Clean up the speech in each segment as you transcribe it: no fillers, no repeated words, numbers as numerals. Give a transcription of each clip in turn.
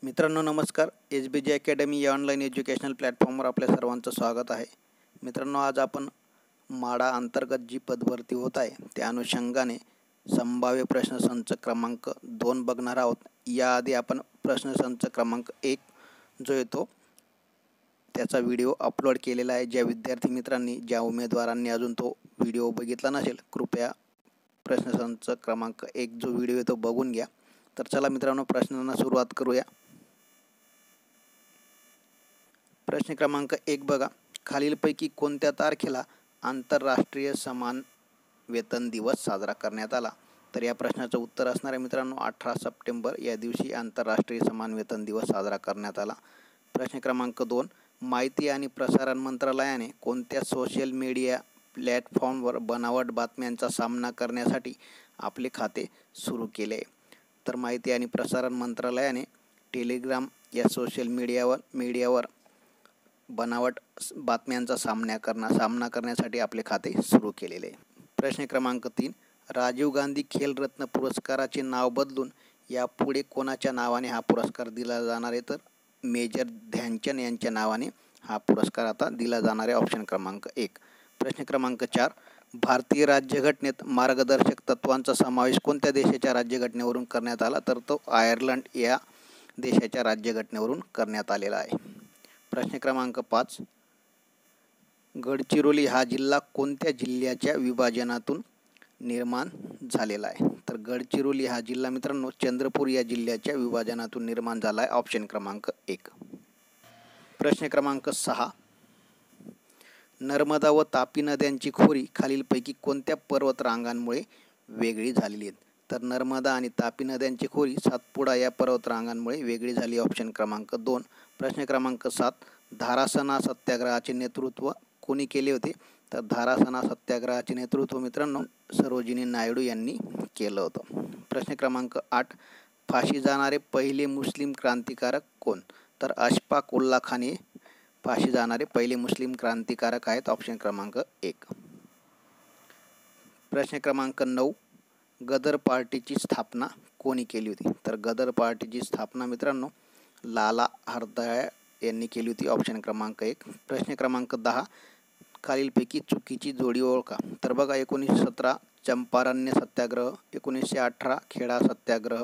मित्रांनो नमस्कार. SBJ academy या ऑनलाईन एज्युकेशनल प्लॅटफॉर्मवर आपल्या सर्वांचं स्वागत आहे. मित्रांनो आज आपण माडा अंतर्गत जी पदभरती होत आहे त्या अनुषंगाने संभाव्य प्रश्नसंच क्रमांक 2 बघणार आहोत. याआधी आपण प्रश्नसंच क्रमांक 1 जो येतो त्याचा व्हिडिओ अपलोड केलेला आहे. ज्या विद्यार्थी मित्रांनी ज्या उमेदवारांनी अजून तो व्हिडिओ बघितला नसेल कृपया प्रश्नसंच क्रमांक 1 जो व्हिडिओ आहे तो बघून घ्या. तर चला मित्रांनो प्रश्नांना सुरुवात करूया. प्रश्न क्रमांक 1 बघा. खालीलपैकी कोणत्या तारखेला आंतरराष्ट्रीय समान वेतन दिवस साजरा करण्यात आला? तर या प्रश्नाचं उत्तर असणार आहे मित्रांनो 18 सप्टेंबर या दिवशी आंतरराष्ट्रीय समान वेतन दिवस साजरा करण्यात आला. प्रश्न क्रमांक 2 माहिती आणि प्रसारण मंत्रालयाने कोणत्या सोशल मीडिया प्लॅटफॉर्मवर बनावट बातम्यांचा सामना करण्यासाठी आपले खाते सुरू केले? तर माहिती आणि प्रसारण मंत्रालयाने टेलिग्राम या सोशल मीडियावर बनावट बातम्यांचा सामना करण्यासाठी आपले खाते सुरू केलेले आहे. प्रश्न क्रमांक 3 राजीव गांधी खेलरत्न पुरस्काराचे नाव बदलून यापुढे कोणाच्या नावाने हा पुरस्कार दिला जाणार आहे? तर मेजर ध्यानचंद यांच्या नावाने हा पुरस्कार आता दिला जाणार आहे. ऑप्शन क्रमांक 1. प्रश्न क्रमांक 4 भारतीय राज्यघटनेत मार्गदर्शक तत्वांचा समावेश कोणत्या देशाच्या राज्यघटनेवरून करण्यात आला? तर तो आयर्लंड या देशाच्या राज्यघटनेवरून करण्यात आलेला आहे. प्रश्न क्रमांक 5 गडचिरोली हा जिल्हा कोणत्या जिल्ह्याच्या विभाजनातून निर्माण झालेला आहे? तर गडचिरोली हा जिल्हा मित्रांनो चंद्रपूर या जिल्ह्याच्या विभाजनातून निर्माण झाला आहे. ऑप्शन क्रमांक 1. प्रश्न क्रमांक 6 नर्मदा व तापी नद्यांची खोरी खालीलपैकी कोणत्या पर्वतरांगांमुळे वेगळी झालेली आहेत? तर नर्मदा आणि तापी नद्यांची खोरी सातपुडा या पर्वतरांगांमुळे वेगळी झाली. ऑप्शन क्रमांक 2. प्रश्न क्रमांक 7 धारासणा सत्याग्रहाचे नेतृत्व कोणी केले होते? तर धारासणा सत्याग्रहाचे नेतृत्व मित्रांनो सरोजिनी नायडू यांनी केलं होतं. प्रश्न क्रमांक 8 फाशी जाणारे पहिले मुस्लिम क्रांतिकारक कोण? तर अशफाक उल्ला खान हे फाशी जाणारे पहिले मुस्लिम क्रांतिकारक आहेत. ऑप्शन क्रमांक 1. प्रश्न क्रमांक 9 गदर पार्टीची स्थापना कोणी केली होती? तर गदर पार्टीची स्थापना मित्रांनो लाला हरदयाळ यांनी केली होती. ऑप्शन क्रमांक 1. प्रश्न क्रमांक 10 खालीलपैकी चुकीची जोडी ओळखा. तर बघा 1917 चंपारण्य सत्याग्रह, 1918 खेडा सत्याग्रह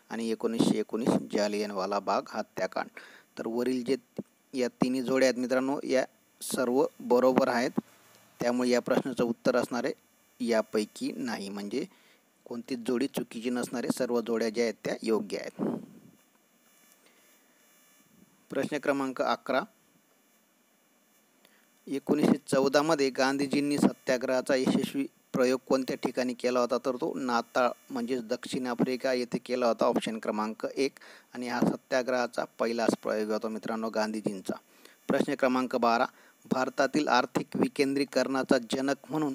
आणि 1919 जालियनवाला बाग हत्याकांड. तर वरील जे या तिन्ही जोड्या आहेत मित्रांनो या सर्व बरोबर आहेत. त्यामुळे या प्रश्नाचं उत्तर असणार आहे यापैकी नाही, म्हणजे कोणतीच जोडी चुकीची नसणारे सर्व जोड्या ज्या आहेत त्या योग्य आहेत. प्रश्न क्रमांक 11 1914 मध्ये गांधीजींनी सत्याग्रहाचा यशस्वी प्रयोग कोणत्या ठिकाणी केला होता? तर तो नाताळ म्हणजेच दक्षिण आफ्रिका येथे केला होता. ऑप्शन क्रमांक 1. आणि हा सत्याग्रहाचा पहिलाच प्रयोग होता मित्रांनो गांधीजींचा. प्रश्न क्रमांक 12 भारतातील आर्थिक विकेंद्रीकरणाचा जनक म्हणून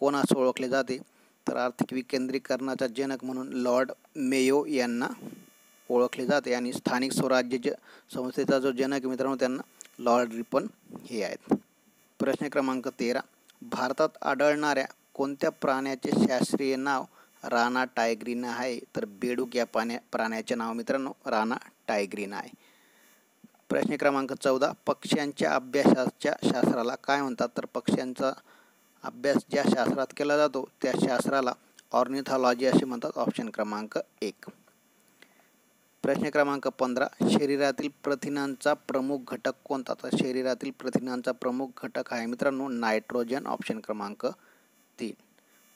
कोणास ओळखले जाते? तर आर्थिक विकेंद्रीकरणाचा जनक म्हणून लॉर्ड मेयो यांना ओळखले जाते. आणि स्थानिक स्वराज्य संस्थेचा जो जनक मित्रांनो त्यांना लॉर्ड रिपन हे आहेत. प्रश्न क्रमांक 13 भारतात आढळणाऱ्या कोणत्या प्राण्याचे शास्त्रीय नाव राना टायग्रीना आहे? तर बेडूक या प्राण्याचे नाव मित्रांनो राना टायग्रीना आहे. प्रश्न क्रमांक 14 पक्ष्यांच्या अभ्यासाच्या शास्त्राला काय म्हणतात? तर पक्ष्यांचा अभ्यास ज्या शास्त्रात केला जातो त्या शास्त्राला ऑर्निथॉलॉजी असे म्हणतात. ऑप्शन क्रमांक 1. प्रश्न क्रमांक 15 शरीरातील प्रथिनांचा प्रमुख घटक कोणता? तर शरीरातील प्रथिनांचा प्रमुख घटक आहे मित्रांनो नायट्रोजन. ऑप्शन क्रमांक 3.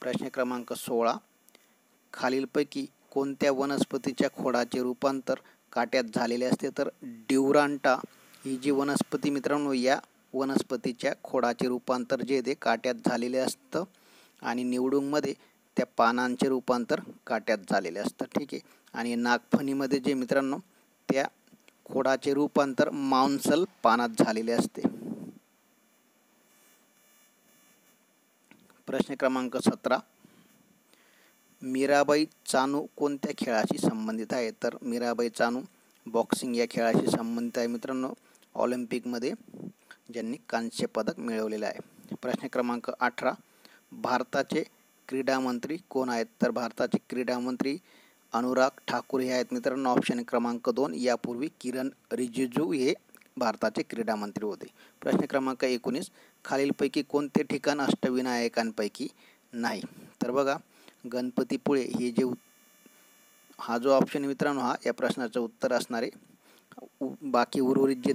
प्रश्न क्रमांक 16 खालीलपैकी कोणत्या वनस्पतीच्या खोडाचे रूपांतर काट्यात झालेले असते? तर ड्युरांटा ही जी वनस्पती मित्रांनो या वनस्पतीच्या खोडाचे रूपांतर जे ते काट्यात झालेले असतं आणि निवडुंगमध्ये त्या पानांचे रूपांतर काट्यात झालेले असतं. ठीक आहे. आणि नागफणीमध्ये जे मित्रांनो त्या खोडाचे रूपांतर मांसल पानात झालेले असते. प्रश्न क्रमांक 17 मीराबाई चानू कोणत्या खेळाशी संबंधित आहे? तर मीराबाई चानू बॉक्सिंग या खेळाशी संबंधित आहे मित्रांनो ऑलिम्पिकमध्ये ज्यांनी कांस्य पदक मिळवलेले आहे. प्रश्न क्रमांक 18 भारताचे क्रीडा मंत्री कोण आहेत? तर भारताचे क्रीडा मंत्री अनुराग ठाकूर हे आहेत मित्रांनो ऑप्शन क्रमांक 2. यापूर्वी किरण रिजिजू हे भारताचे क्रीडा मंत्री होते. प्रश्न क्रमांक 19. खालीलपैकी कोणते ठिकाण अष्टविनायकांपैकी नाही? तर बघा गणपतीपुळे हे जे हा जो ऑप्शन मित्रांनो हा या प्रश्नाचं उत्तर असणार आहे. बाकी उर्वरित जे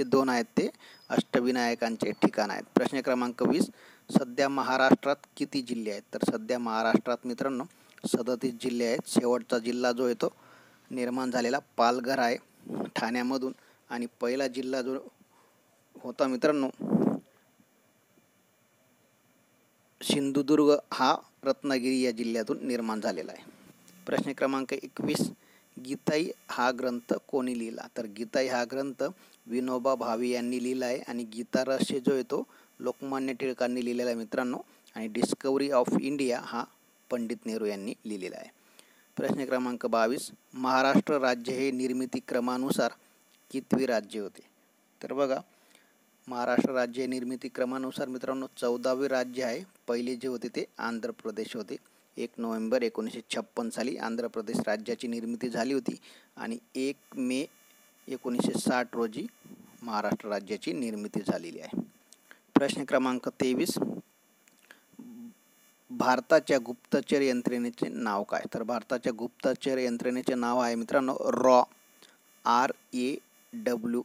2 आहेत ते अष्टविनायकांचे ठिकाण आहेत. प्रश्न क्रमांक 20. सध्या महाराष्ट्रात किती जिल्हे आहेत? तर सध्या महाराष्ट्रात मित्रांनो 37 जिल्हे आहेत. शेवटचा जिल्हा जो आहे तो निर्माण झालेला पालघर आहे ठाण्यामधून, आणि पहिला जिल्हा जो होता मित्रांनो सिंधुदुर्ग हा रत्नागिरी या जिल्ह्यातून निर्माण झालेला आहे. प्रश्न क्रमांक 21. गीताई हा ग्रंथ कोणी लिहिला? तर गीताई हा ग्रंथ विनोबा भावे यांनी लिहिला आहे, आणि गीता रहस्य जो आहे तो लोकमान्य टिळकांनी लिहिलेला आहे मित्रांनो, आणि डिस्कवरी ऑफ इंडिया हा पंडित नेहरू यांनी लिहिलेला आहे. प्रश्न क्रमांक 22. महाराष्ट्र राज्य हे निर्मिती क्रमानुसार कितवे राज्य होते? तर बघा महाराष्ट्र राज्य हे निर्मिती क्रमानुसार मित्रांनो 14वे राज्य आहे. पहिले जे होते ते आंध्र प्रदेश होते. 1 नोव्हेंबर 1956 साली आंध्र प्रदेश राज्याची निर्मिती झाली होती, आणि 1 मे 1960 रोजी महाराष्ट्र राज्याची निर्मिती झालेली आहे. प्रश्न क्रमांक 23. भारताच्या गुप्तचर यंत्रणेचे नाव काय? तर भारताच्या गुप्तचर यंत्रणेचे नाव आहे मित्रांनो रॉ, RAW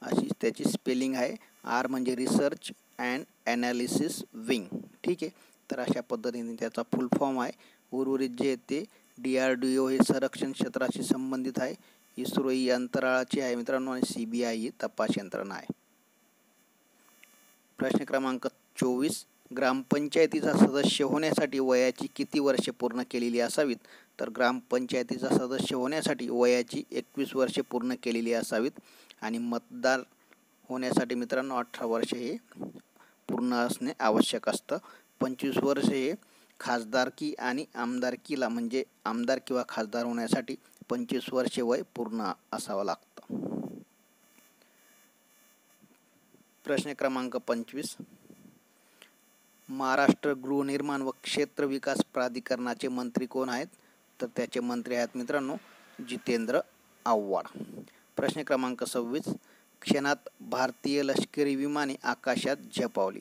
अशी त्याची स्पेलिंग आहे. आर म्हणजे रिसर्च अँड ॲनालिसिस विंग. ठीक आहे, तर अशा पद्धतीने त्याचा फुल फॉर्म आहे. उर्वरित जे ते DRDO हे संरक्षण क्षेत्राशी संबंधित आहे. इस्रो ही अंतराळाची आहे मित्रांनो, आणि CBI ही तपास यंत्रणा आहे. प्रश्न क्रमांक 24. ग्रामपंचायतीचा सदस्य होण्यासाठी वयाची किती वर्षे पूर्ण केलेली असावीत? तर ग्रामपंचायतीचा सदस्य होण्यासाठी वयाची 21 वर्षे पूर्ण केलेली असावीत, आणि मतदार होण्यासाठी मित्रांनो 18 वर्षे हे पूर्ण असणे आवश्यक असतं. 25 वर्षे हे खासदारकी आणि आमदारकीला, म्हणजे आमदार किंवा खासदार होण्यासाठी 25 वर्षे वय पूर्ण असावं लागतं. प्रश्न क्रमांक 25. महाराष्ट्र गृहनिर्माण व क्षेत्र विकास प्राधिकरणाचे मंत्री कोण आहेत? तर त्याचे मंत्री आहेत मित्रांनो जितेंद्र आव्हाड. प्रश्न क्रमांक 26. क्षणात भारतीय लष्करी विमाने आकाशात झेपावली.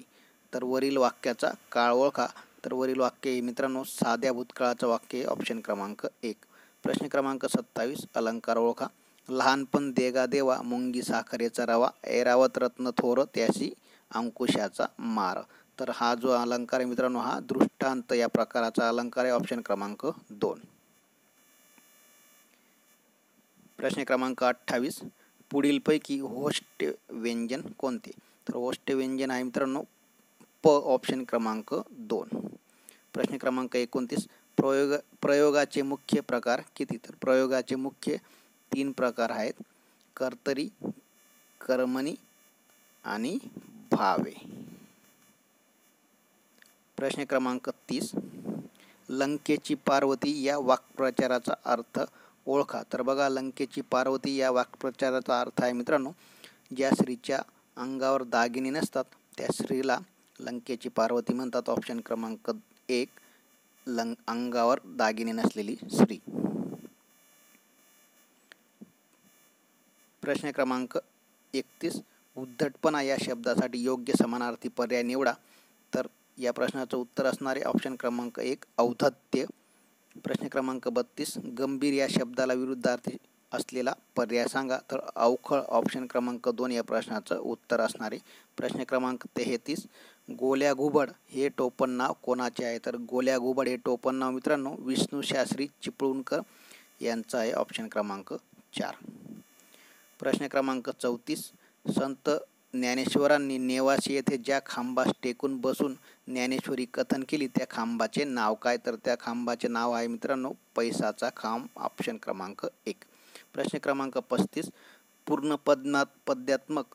तर वरील वाक्याचा काळ ओळखा. तर वरील वाक्य हे मित्रांनो साध्या भूतकाळाचं वाक्य आहे, ऑप्शन क्रमांक 1. प्रश्न क्रमांक 27. अलंकार ओळखा. लहानपण देगा देवा, मुंगी साखरेचा रवा, ऐरावत रत्न थोर, त्याशी अंकुशाचा मार. तर हा जो अलंकार आहे मित्रांनो हा दृष्टांत या प्रकाराचा अलंकार आहे, ऑप्शन क्रमांक 2. प्रश्न क्रमांक 28. पुढीलपैकी होष्ट व्यंजन कोणते? तर होष्ट व्यंजन आहे मित्रांनो प, ऑप्शन क्रमांक 2. प्रश्न क्रमांक 29. प्रयोगाचे मुख्य प्रकार किती? तर प्रयोगाचे मुख्य 3 प्रकार आहेत, कर्तरी, कर्मणी आणि भावे. प्रश्न क्रमांक 30. लंकेची पार्वती या वाक्प्रचाराचा अर्थ ओळखा. तर बघा लंकेची पार्वती या वाक्प्रचाराचा अर्थ आहे मित्रांनो ज्या स्त्रीच्या अंगावर दागिने नसतात त्या स्त्रीला लंकेची पार्वती म्हणतात, ऑप्शन क्रमांक 1. अंगावर दागिने नसलेली स्त्री. प्रश्न क्रमांक 31. उद्धटपणा या शब्दासाठी योग्य समानार्थी पर्याय निवडा. तर या प्रश्नाचं उत्तर असणारे ऑप्शन क्रमांक 1 औद्धत्य. प्रश्न क्रमांक 32. गंभीर या शब्दाला विरुद्धार्थी असलेला पर्याय सांगा. तर अवखळ, ऑप्शन क्रमांक 2 या प्रश्नाचं उत्तर असणारे. प्रश्न क्रमांक 33. गोल्या घुबड हे टोपण नाव कोणाचे आहे? तर गोल्या घुबड हे टोपण नाव मित्रांनो विष्णू शास्त्री चिपळूणकर यांचं आहे, ऑप्शन क्रमांक 4. प्रश्न क्रमांक 34. संत ज्ञानेश्वरांनी नेवासी येथे ज्या खांबास टेकून बसून ज्ञानेश्वरी कथन केली त्या खांबाचे नाव काय? तर त्या खांबाचे नाव आहे मित्रांनो पैसाचा खांब, ऑप्शन क्रमांक 1. प्रश्न क्रमांक 35. पूर्ण पद्यात्मक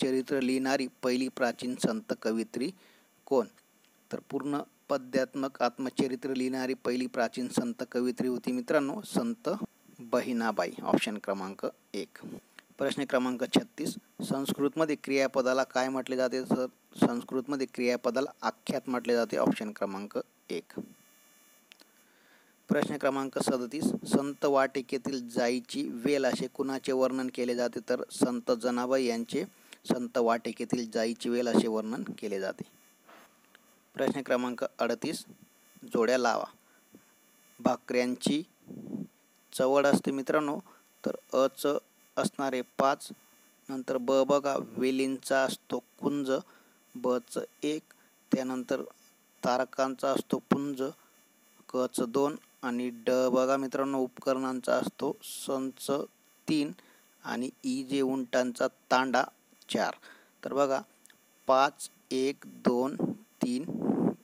चरित्र लिहिणारी पहिली प्राचीन संत कवयित्री कोण? तर पूर्ण पद्यात्मक आत्मचरित्र लिहिणारी पहिली प्राचीन संत कवयित्री होती मित्रांनो संत बहिणाबाई, ऑप्शन क्रमांक 1. प्रश्न क्रमांक 36. संस्कृतमध्ये क्रियापदाला काय म्हटले जाते? तर संस्कृतमध्ये क्रियापदाला आख्यात म्हटले जाते, ऑप्शन क्रमांक 1. प्रश्न क्रमांक 37, संत वाटिकेतील जाईची वेल असे कुणाचे वर्णन केले जाते? तर संत जनाबाई यांचे संत वाटिकेतील जाईची वेल असे वर्णन केले जाते. प्रश्न क्रमांक 38, जोड्या लावा. भाकऱ्यांची चवड असते मित्रांनो, तर अच असणारे 5, नंतर ब बघा वेलींचा असतो कुंज, बच 1, त्यानंतर तारकांचा असतो पुंज, कच 2 आणि ड बघा मित्रांनो उपकरणांचा असतो संच 3 आणि ई जे उंटांचा तांडा 4. तर बघा 5 1 2 3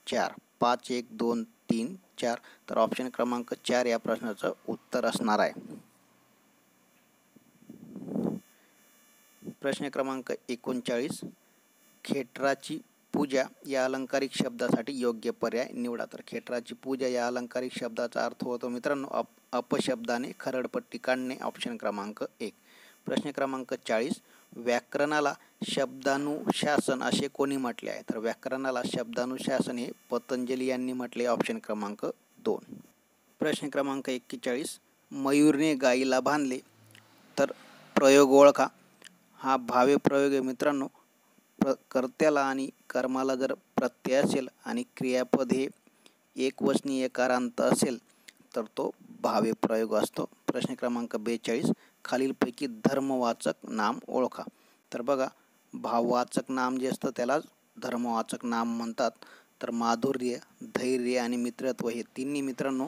4, 5 1 2 3 4. तर ऑप्शन क्रमांक 4 या प्रश्नाचं उत्तर असणार आहे. प्रश्न क्रमांक 39, खेटराची पूजा या अलंकारिक शब्दासाठी योग्य पर्याय निवडा. तर खेटराची पूजा या अलंकारिक शब्दाचा अर्थ होतो मित्रांनो अपशब्दाने खरडपट्टी काढणे, ऑप्शन क्रमांक 1. प्रश्न क्रमांक 40, व्याकरणाला शब्दानुशासन असे कोणी म्हटले आहे? तर व्याकरणाला शब्दानुशासन हे पतंजली यांनी म्हटले, ऑप्शन क्रमांक 2. प्रश्न क्रमांक 41, मयूरने गाईला बांधले. तर प्रयोग ओळखा. हा भावे प्रयोग आहे मित्रांनो. कर्त्याला आणि कर्माला जर प्रत्यय असेल आणि क्रियापद हे एकवचनी एकारांत असेल तर तो भावे प्रयोग असतो. प्रश्न क्रमांक 42, खालीलपैकी धर्मवाचक नाम ओळखा. तर बघा भाववाचक नाम जे असतं त्याला धर्मवाचक नाम म्हणतात. तर माधुर्य, धैर्य आणि मित्रत्व हे तिन्ही मित्रांनो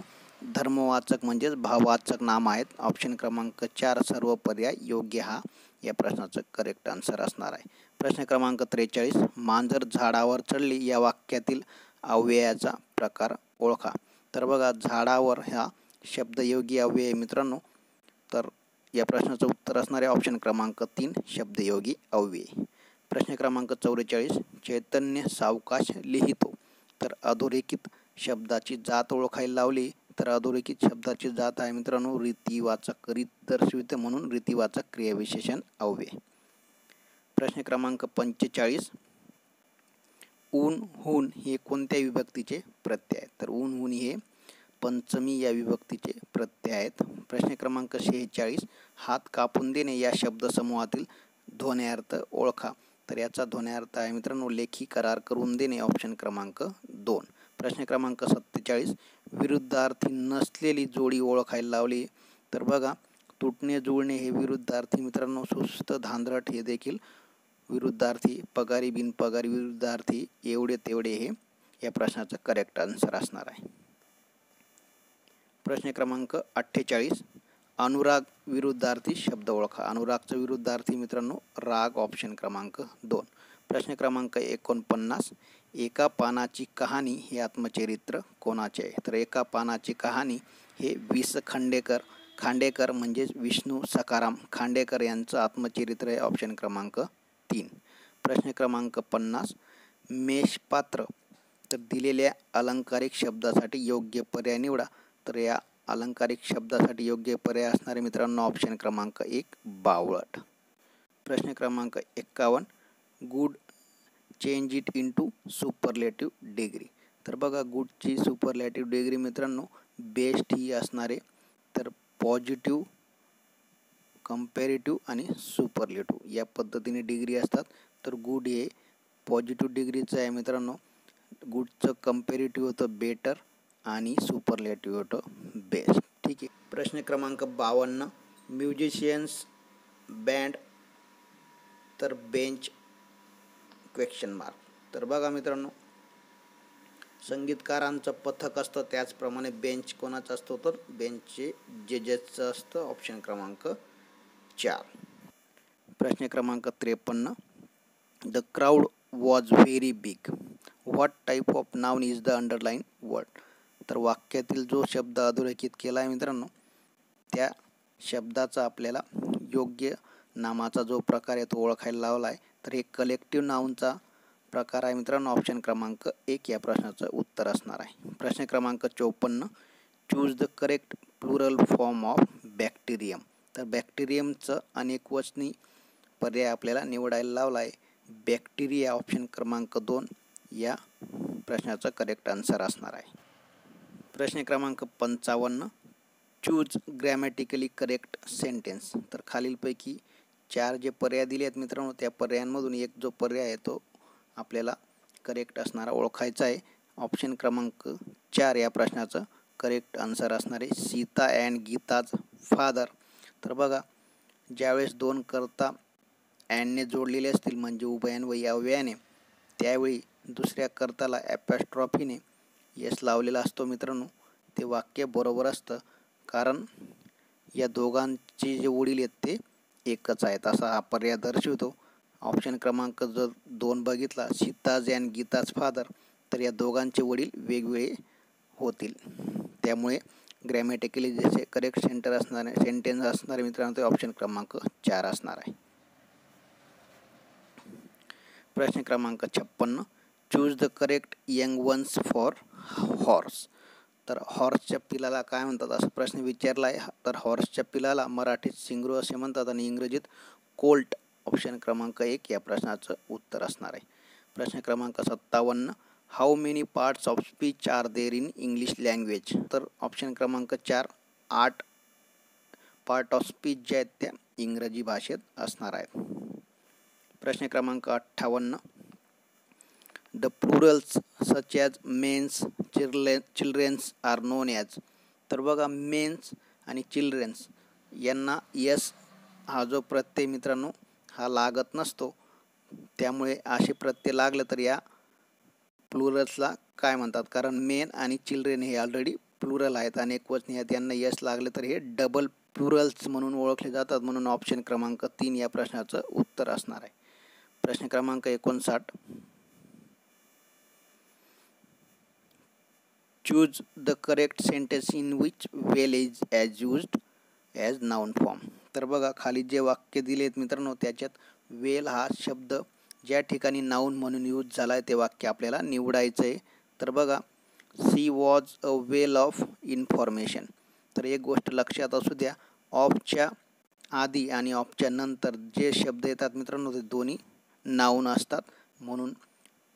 धर्मवाचक म्हणजेच भाववाचक नाम आहेत. ऑप्शन क्रमांक 4 सर्व पर्याय योग्य हा या प्रश्नाचं करेक्ट आन्सर असणार आहे. प्रश्न क्रमांक 43, मांजर झाडावर चढली या वाक्यातील अव्ययाचा प्रकार ओळखा. तर बघा झाडावर हा शब्दयोगी अव्यय मित्रांनो. तर या प्रश्नाचं उत्तर असणार आहे ऑप्शन क्रमांक 3 शब्दयोगी अव्यय. प्रश्न क्रमांक 44, चैतन्य सावकाश लिहितो. तर अधोरेखित शब्दाची जात ओळखायला लावली. तर अधोरेखित शब्दाची जात आहे मित्रांनो रीतिवाचक, रीत दर्शविते म्हणून रीतिवाचक क्रियाविशेषण अव्यय. प्रश्न क्रमांक 45, ऊन हून हे कोणत्या विभक्तीचे प्रत्यय आहेत? तर ऊन हून हे पंचमी या विभक्तीचे प्रत्यय आहेत. प्रश्न क्रमांक 46, हात कापून देणे या शब्दसमूहातील ध्वन्यार्थ ओळखा. तर याचा ध्वन्यार्थ आहे मित्रांनो लेखी करार करून देणे, ऑप्शन क्रमांक 2. प्रश्न क्रमांक 47, विरुद्धार्थी नसलेली जोडी ओळखायला लावली. तर बघा तुटणे जुळणे हे विरुद्धार्थी मित्रांनो, सुस्त धांदरट हे देखील विरुद्धार्थी, पगारी बिनपगारी विरुद्धार्थी, एवढे तेवढे हे या प्रश्नाचं करेक्ट आन्सर असणार आहे. प्रश्न क्रमांक 48, अनुराग विरुद्धार्थी शब्द ओळखा. अनुरागचं विरुद्धार्थी मित्रांनो राग, ऑप्शन क्रमांक 2. प्रश्न क्रमांक 49, एका पानाची कहाणी हे आत्मचरित्र कोणाचे आहे? तर एका पानाची कहाणी हे वि.स. खांडेकर म्हणजेच विष्णू सखाराम खांडेकर यांचं आत्मचरित्र आहे, ऑप्शन क्रमांक 3. प्रश्न क्रमांक 50, मेषपात्र. तर दिलेल्या अलंकारिक शब्दासाठी योग्य पर्याय निवडा. तर या अलंकारिक शब्दासाठी योग्य पर्याय असणारे मित्रांनो ऑप्शन क्रमांक 1 बावळट. प्रश्न क्रमांक 51, good change it into superlative degree. तर बघा गुडची सुपरलेटिव्ह डिग्री मित्रांनो बेस्ट ही असणारे. तर पॉझिटिव्ह, कंपॅरेटिव्ह आणि सुपरलेटिव्ह या पद्धतीने डिग्री असतात. तर गुड हे पॉझिटिव्ह डिग्रीचं आहे मित्रांनो. गुडचं कंपॅरेटिव्ह होतं बेटर आणि सुपरलेटिव्ह होतं बेस्ट. ठीक आहे. प्रश्न क्रमांक 52, म्युझिशियन्स बँड. तर बेंच क्वेश्चन मार्क. तर बघा मित्रांनो संगीतकारांचं पथक असतं त्याचप्रमाणे बेंच कोणाचं असतो? तर बेंचचे जजेसचं असतं, ऑप्शन क्रमांक 4. प्रश्न क्रमांक 53, the crowd was very big. What type of noun is the underline word. तर वाक्यातील जो शब्द अधोरेखित केला आहे मित्रांनो त्या शब्दाचा आपल्याला योग्य नामाचा जो प्रकार आहे तो ओळखायला लावला आहे. तर हे कलेक्टिव्ह नाउनचा प्रकार आहे मित्रांनो, ऑप्शन क्रमांक 1 या प्रश्नाचं उत्तर असणार आहे. प्रश्न क्रमांक 54, choose the correct plural form of bacterium. तर बॅक्टेरियमचं अनेकवचनी पर्याय आपल्याला निवडायला लावला आहे. बॅक्टेरिया, ऑप्शन क्रमांक 2 या प्रश्नाचं करेक्ट आन्सर असणार आहे. प्रश्न क्रमांक 55, चूज ग्रॅमॅटिकली करेक्ट सेंटेन्स. तर खालीलपैकी 4 जे पर्याय दिले आहेत मित्रांनो, त्या पर्यायांमधून एक जो पर्याय आहे तो आपल्याला करेक्ट असणारा ओळखायचा आहे. ऑप्शन क्रमांक 4 या प्रश्नाचं करेक्ट आन्सर असणार आहे सीता अँड गीताज फादर. तर बघा, ज्यावेळेस दोन कर्ता अँडने जोडलेले असतील म्हणजे उभयान्वयी अव्ययाने, त्यावेळी दुसऱ्या कर्ताला ॲपॉस्ट्रॉफीने यस लावलेला असतो मित्रांनो. ते वाक्य बरोबर असतं, कारण या दोघांचे जे वडील आहेत ते एकच आहेत असा हा पर्याय दर्शवतो. ऑप्शन क्रमांक जर 2 बघितला, सीताज अँड गीताज फादर, तर या दोघांचे वडील वेगवेगळे होतील. त्यामुळे ग्रॅमॅटिकली जसे करेक्ट सेंटेन्स असणारे मित्रांनो ते ऑप्शन क्रमांक 4 असणार आहे. प्रश्न क्रमांक 56, choose the correct young ones for horse. तर हॉर्सच्या पिलाला काय म्हणतात असा प्रश्न विचारला आहे. तर हॉर्सच्या पिलाला मराठीत शिंगरू असे म्हणतात आणि इंग्रजीत कोल्ट. ऑप्शन क्रमांक 1 या प्रश्नाचं उत्तर असणार आहे. प्रश्न क्रमांक 57, how many parts of speech are there in English language. तर ऑप्शन क्रमांक 4 8 पार्ट ऑफ स्पीच ज्या आहेत त्या इंग्रजी भाषेत असणार आहेत. प्रश्न क्रमांक 58, the plurals such as mens childrens are known as. तर बघा, मेन्स आणि चिल्ड्रेन्स यांना यस हा जो प्रत्यय मित्रांनो हा लागत नसतो. त्यामुळे असे प्रत्यय लागलं तर या प्लुरल्सला काय म्हणतात, कारण मेन आणि चिल्ड्रेन हे ऑलरेडी प्लुरल आहेत, अनेकवचनी आहेत, यांना यस लागले तर हे डबल प्लुरल्स म्हणून ओळखले जातात. म्हणून ऑप्शन क्रमांक 3 या प्रश्नाचं उत्तर असणार आहे. प्रश्न क्रमांक 59, choose the correct sentence in which well is as used as noun form. तर बघा, खाली जे वाक्य दिले आहेत मित्रांनो त्याच्यात वेल हा शब्द ज्या ठिकाणी नाउन म्हणून यूज झाला आहे ते वाक्य आपल्याला निवडायचं आहे. तर बघा, she was a well of information. तर एक गोष्ट लक्षात असू द्या, ऑफच्या आधी आणि ऑफच्या नंतर जे शब्द येतात मित्रांनो ते दोन्ही नाउन असतात. म्हणून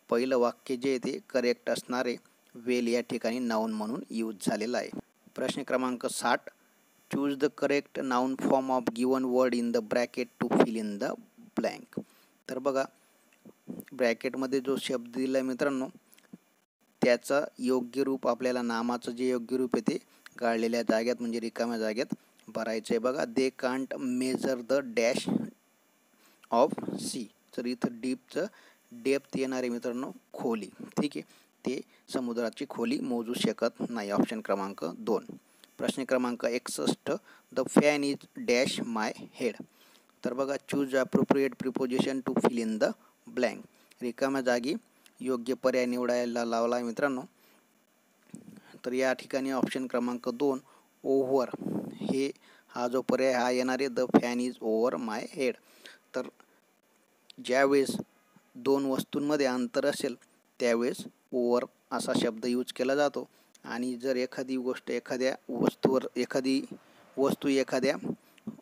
पहिलं वाक्य जे आहे ते करेक्ट असणारे वेल या ठिकाणी नाउन म्हणून यूज झालेला आहे. प्रश्न क्रमांक 60, choose the correct noun form of given word in the bracket to fill in the blank. तर बघा, ब्रॅकेटमध्ये जो शब्द दिला आहे मित्रांनो त्याचं योग्य रूप आपल्याला नामाचं जे योग्य रूप आहे ते गाळलेल्या जाग्यात म्हणजे रिकाम्या जाग्यात भरायचं आहे. बघा, they can't measure the dash of sea. तर इथं डीपचं डेप्थ येणार आहे मित्रांनो खोली. ठीक आहे, ते समुद्राची खोली मोजू शकत नाही. ऑप्शन क्रमांक 2. प्रश्न क्रमांक 61, the fan is dash my head. तर बघा, choose appropriate preposition to fill in the blank. रिकाम्या जागी योग्य पर्याय निवडायला लावला आहे मित्रांनो. तर या ठिकाणी ऑप्शन क्रमांक 2 ओव्हर हे हा जो पर्याय हा येणार आहे, the fan is over my head. तर ज्यावेळेस दोन वस्तूंमध्ये अंतर असेल त्यावेळेस ओव्हर असा शब्द यूज केला जातो. आणि जर एखादी गोष्ट एखाद्या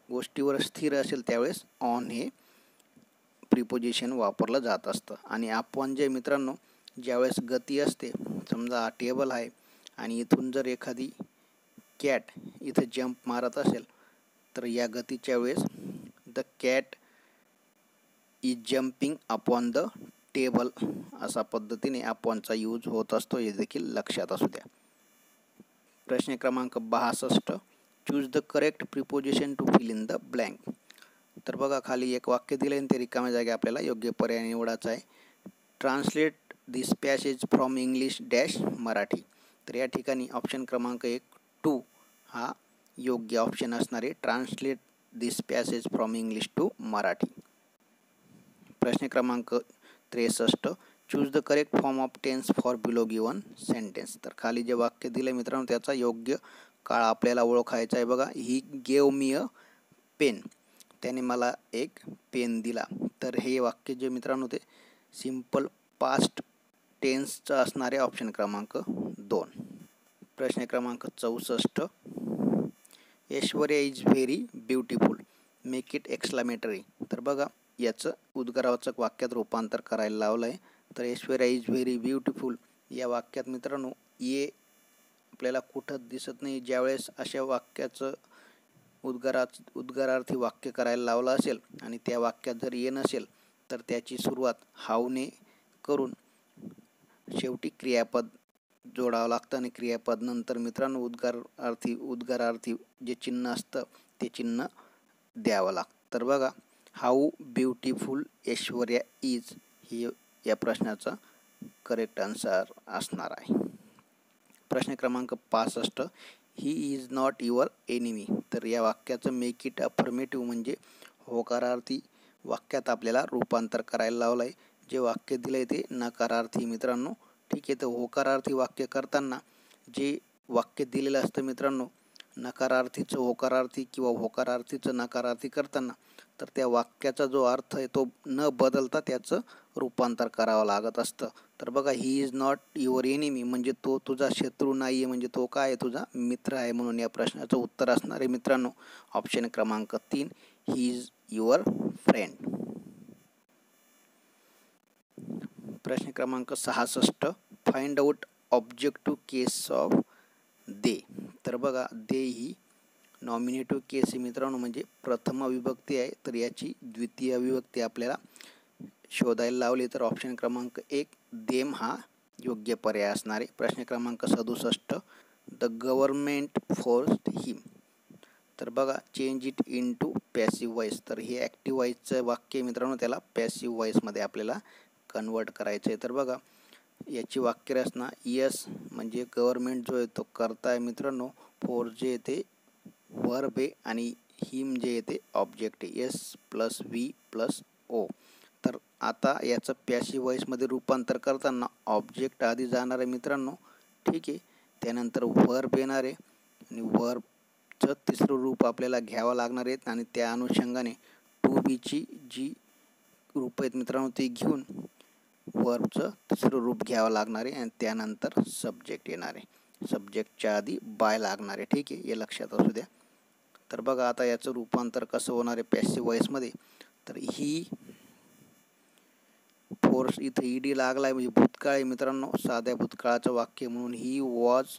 गोष्टीवर स्थिर असेल त्यावेळेस ऑन हे प्रिपोजिशन वापरलं जात असतं. आणि आपण जे मित्रांनो ज्यावेळेस गती असते, समजा हा टेबल आहे आणि इथून जर एखादी कॅट इथं जंप मारत असेल तर या गतीच्या वेळेस the cat is jumping upon the table असा पद्धतीने अपॉनचा यूज होत असतो, हे देखील लक्षात असू द्या. प्रश्न क्रमांक 62, choose the correct preposition to fill in the blank. तर बघा, खाली एक वाक्य दिलं आहे ते रिकाम्या जागी आपल्याला योग्य पर्याय निवडायचा आहे. Translate this passage from English dash Marathi. तर या ठिकाणी ऑप्शन क्रमांक 1 2 हा योग्य ऑप्शन असणार आहे. Translate this passage from English to Marathi. प्रश्न क्रमांक 63, choose the correct form of tense for below given sentence. तर खाली जे वाक्य दिलं आहे मित्रांनो त्याचा योग्य काळ आपल्याला ओळखायचा आहे. बघा, he gave me a pen. त्याने मला एक पेन दिला. तर हे वाक्य जे मित्रांनो ते सिम्पल पास्ट टेन्सचं असणारे ऑप्शन क्रमांक 2. प्रश्न क्रमांक 64, Aishwarya is very beautiful make it exclamatory. तर बघा, याचं उद्गारवाचक वाक्यात रूपांतर करायला लावलं आहे. तर ऐश्वर्या इज व्हेरी ब्युटिफुल या वाक्यात मित्रांनो ये आपल्याला कुठं दिसत नाही. ज्यावेळेस अशा वाक्याचं उद्गारार्थी वाक्य करायला लावलं असेल आणि त्या वाक्यात जर ये नसेल तर त्याची सुरुवात हावने करून शेवटी क्रियापद जोडावं लागतं आणि क्रियापद नंतर मित्रांनो उद्गारार्थी जे चिन्ह असतं ते चिन्ह द्यावं लागतं. तर बघा, how beautiful Aishwarya is he या प्रश्नाचा करेक्ट आन्सर असणार आहे. प्रश्न क्रमांक 65, he is not your enemy. तर या वाक्याचं मेक इट अफर्मेटिव्ह म्हणजे होकारार्थी वाक्यात आपल्याला रूपांतर करायला लावलं आहे. जे वाक्य दिलं आहे ते नकारार्थी मित्रांनो. ठीक आहे, तर होकारार्थी वाक्य करताना जे वाक्य दिलेलं असतं मित्रांनो, नकारार्थीचं होकारार्थी किंवा होकारार्थीचं नकारार्थी करताना तर त्या वाक्याचा जो अर्थ आहे तो न बदलता त्याचं रूपांतर करावं लागत असतं. तर बघा, he is not your enemy म्हणजे तो तुझा शत्रू नाही आहे, म्हणजे तो काय आहे, तुझा मित्र आहे. म्हणून या प्रश्नाचं उत्तर असणार आहे मित्रांनो ऑप्शन क्रमांक 3, ही इज युअर फ्रेंड. प्रश्न क्रमांक 66, find out objective case of they. तर बघा, दे ही नॉमिनेटिव्ह केस आहे मित्रांनो, म्हणजे प्रथम विभक्ती आहे. तर याची द्वितीय विभक्ती आपल्याला शोधायला लावली तर ऑप्शन क्रमांक 1 देम हा योग्य पर्याय असणार आहे. प्रश्न क्रमांक 67, द गव्हर्नमेंट फोर्स्ड हिम. तर बघा, change it into passive voice. तर हे ॲक्टिव्ह वॉइसचं वाक्य मित्रांनो, त्याला पॅसिव्ह व्हॉइसमध्ये आपल्याला कन्वर्ट करायचं आहे. तर बघा, याची वाक्यरचना यस म्हणजे गव्हर्नमेंट जो आहे तो करता आहे मित्रांनो, फोर्स जे आहे ते वर्ब आहे आणि हिम जे आहे ते ऑब्जेक्ट आहे, S plus V plus O. तर आता याचं पॅसिव्ह व्हॉइसमध्ये रूपांतर करताना ऑब्जेक्ट आधी जाणार आहे मित्रांनो. ठीक आहे, त्यानंतर वर्ब येणार आहे आणि वर्बचं तिसरं रूप आपल्याला घ्यावं लागणार आहेत आणि त्या अनुषंगाने टू बीची जी रूप आहेत मित्रांनो ती घेऊन वर्बचं तिसरं रूप घ्यावं लागणार आहे आणि त्यानंतर सब्जेक्ट येणार आहे. सब्जेक्टच्या आधी बाय लागणार आहे. ठीक आहे, हे लक्षात असू द्या. तर बघा, आता याचं रूपांतर कसं होणार आहे पॅसिव्ह व्हॉइसमध्ये. तर ही फोर्स इथं ईडी लागला आहे म्हणजे भूतकाळ आहे मित्रांनो, साध्या भूतकाळाचं वाक्य म्हणून ही वॉज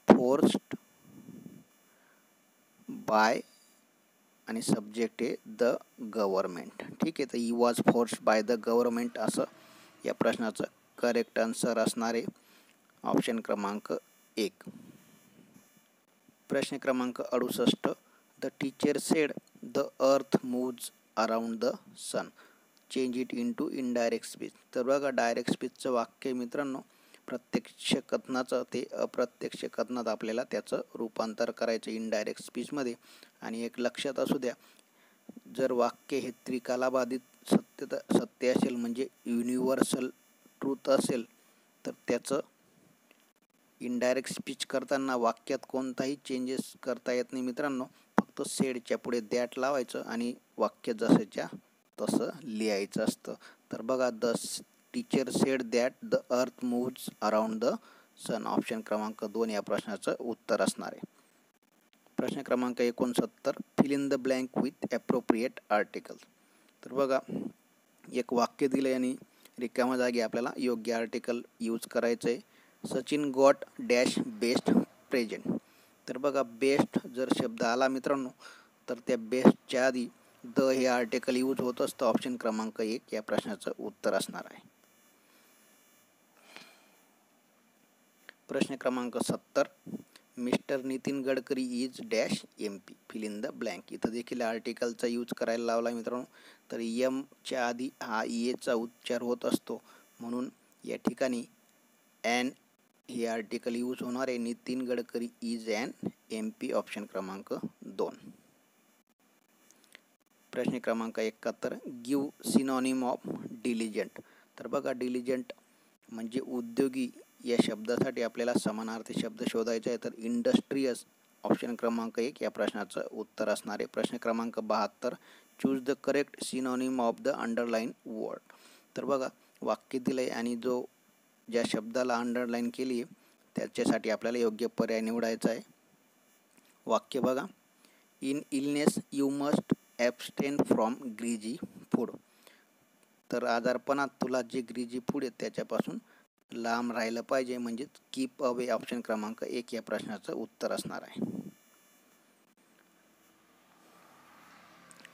फोर्स्ड बाय आणि सब्जेक्ट आहे द गव्हर्नमेंट. ठीक आहे, तर he was forced by the government असं या प्रश्नाचं करेक्ट आन्सर असणार आहे ऑप्शन क्रमांक 1. प्रश्न क्रमांक 68, the teacher said the earth moves around the sun. Change it into indirect speech. तर बघा, डायरेक्ट स्पीचचं वाक्य मित्रांनो प्रत्यक्ष कथनाचं ते अप्रत्यक्ष कथनात आपल्याला त्याचं रूपांतर करायचं इनडायरेक्ट स्पीचमध्ये. आणि एक लक्षात असू द्या, जर वाक्य हे त्रिकालाबाधित सत्य असेल म्हणजे युनिव्हर्सल ट्रूथ असेल तर त्याचं इनडायरेक्ट स्पीच करताना वाक्यात कोणताही चेंजेस करता येत नाही मित्रांनो. फक्त सेडच्या पुढे दॅट लावायचं आणि वाक्य जसंच्या तसं लिहायचं असतं. तर बघा, the teacher said that the earth moves around the sun option क्रमांक 2 या प्रश्नाचं उत्तर असणार आहे. प्रश्न क्रमांक 69, fill in the blank with appropriate articles. तर बघा, एक वाक्य दिलं आहे आणि रिकाम्या जागी आपल्याला योग्य आर्टिकल यूज करायचं आहे. Sachin got dash best present. तर बघा, बेस्ट जर शब्द आला मित्रांनो तर त्या बेस्टच्या आधी द हे आर्टिकल यूज होत असतं. ऑप्शन क्रमांक 1 या प्रश्नाचं उत्तर असणार आहे. प्रश्न क्रमांक 70, mister Nitin Gadkari is dash MP. Fill in the blank. इथं देखील आर्टिकलचा यूज करायला लावला मित्रांनो. तर एमच्या आधी हा चा उच्चार होत असतो म्हणून या ठिकाणी ॲन हे आर्टिकल यूज होणार आहे. Nitin Gadkari is an MP option क्रमांक 2. प्रश्न क्रमांक 71, गिव सिनॉनिम ऑफ डिलिजंट. तर बघा, डिलिजंट म्हणजे उद्योगी या शब्दासाठी आपल्याला समानार्थी शब्द शोधायचा आहे. तर इंडस्ट्रियस ऑप्शन क्रमांक 1 या प्रश्नाचं उत्तर असणार आहे. प्रश्न क्रमांक 72, choose the correct synonym of the underline word. तर बघा, वाक्य दिलं आहे आणि ज्या शब्दाला अंडरलाईन केली आहे त्याच्यासाठी आपल्याला योग्य पर्याय निवडायचा आहे. वाक्य बघा, in illness you must abstain from greasy food. तर आजारपणात तुला जे ग्रीजी फूड आहेत त्याच्यापासून लांब राहिलं पाहिजे, म्हणजे कीप अवे ऑप्शन क्रमांक 1 या प्रश्नाचं उत्तर असणार आहे.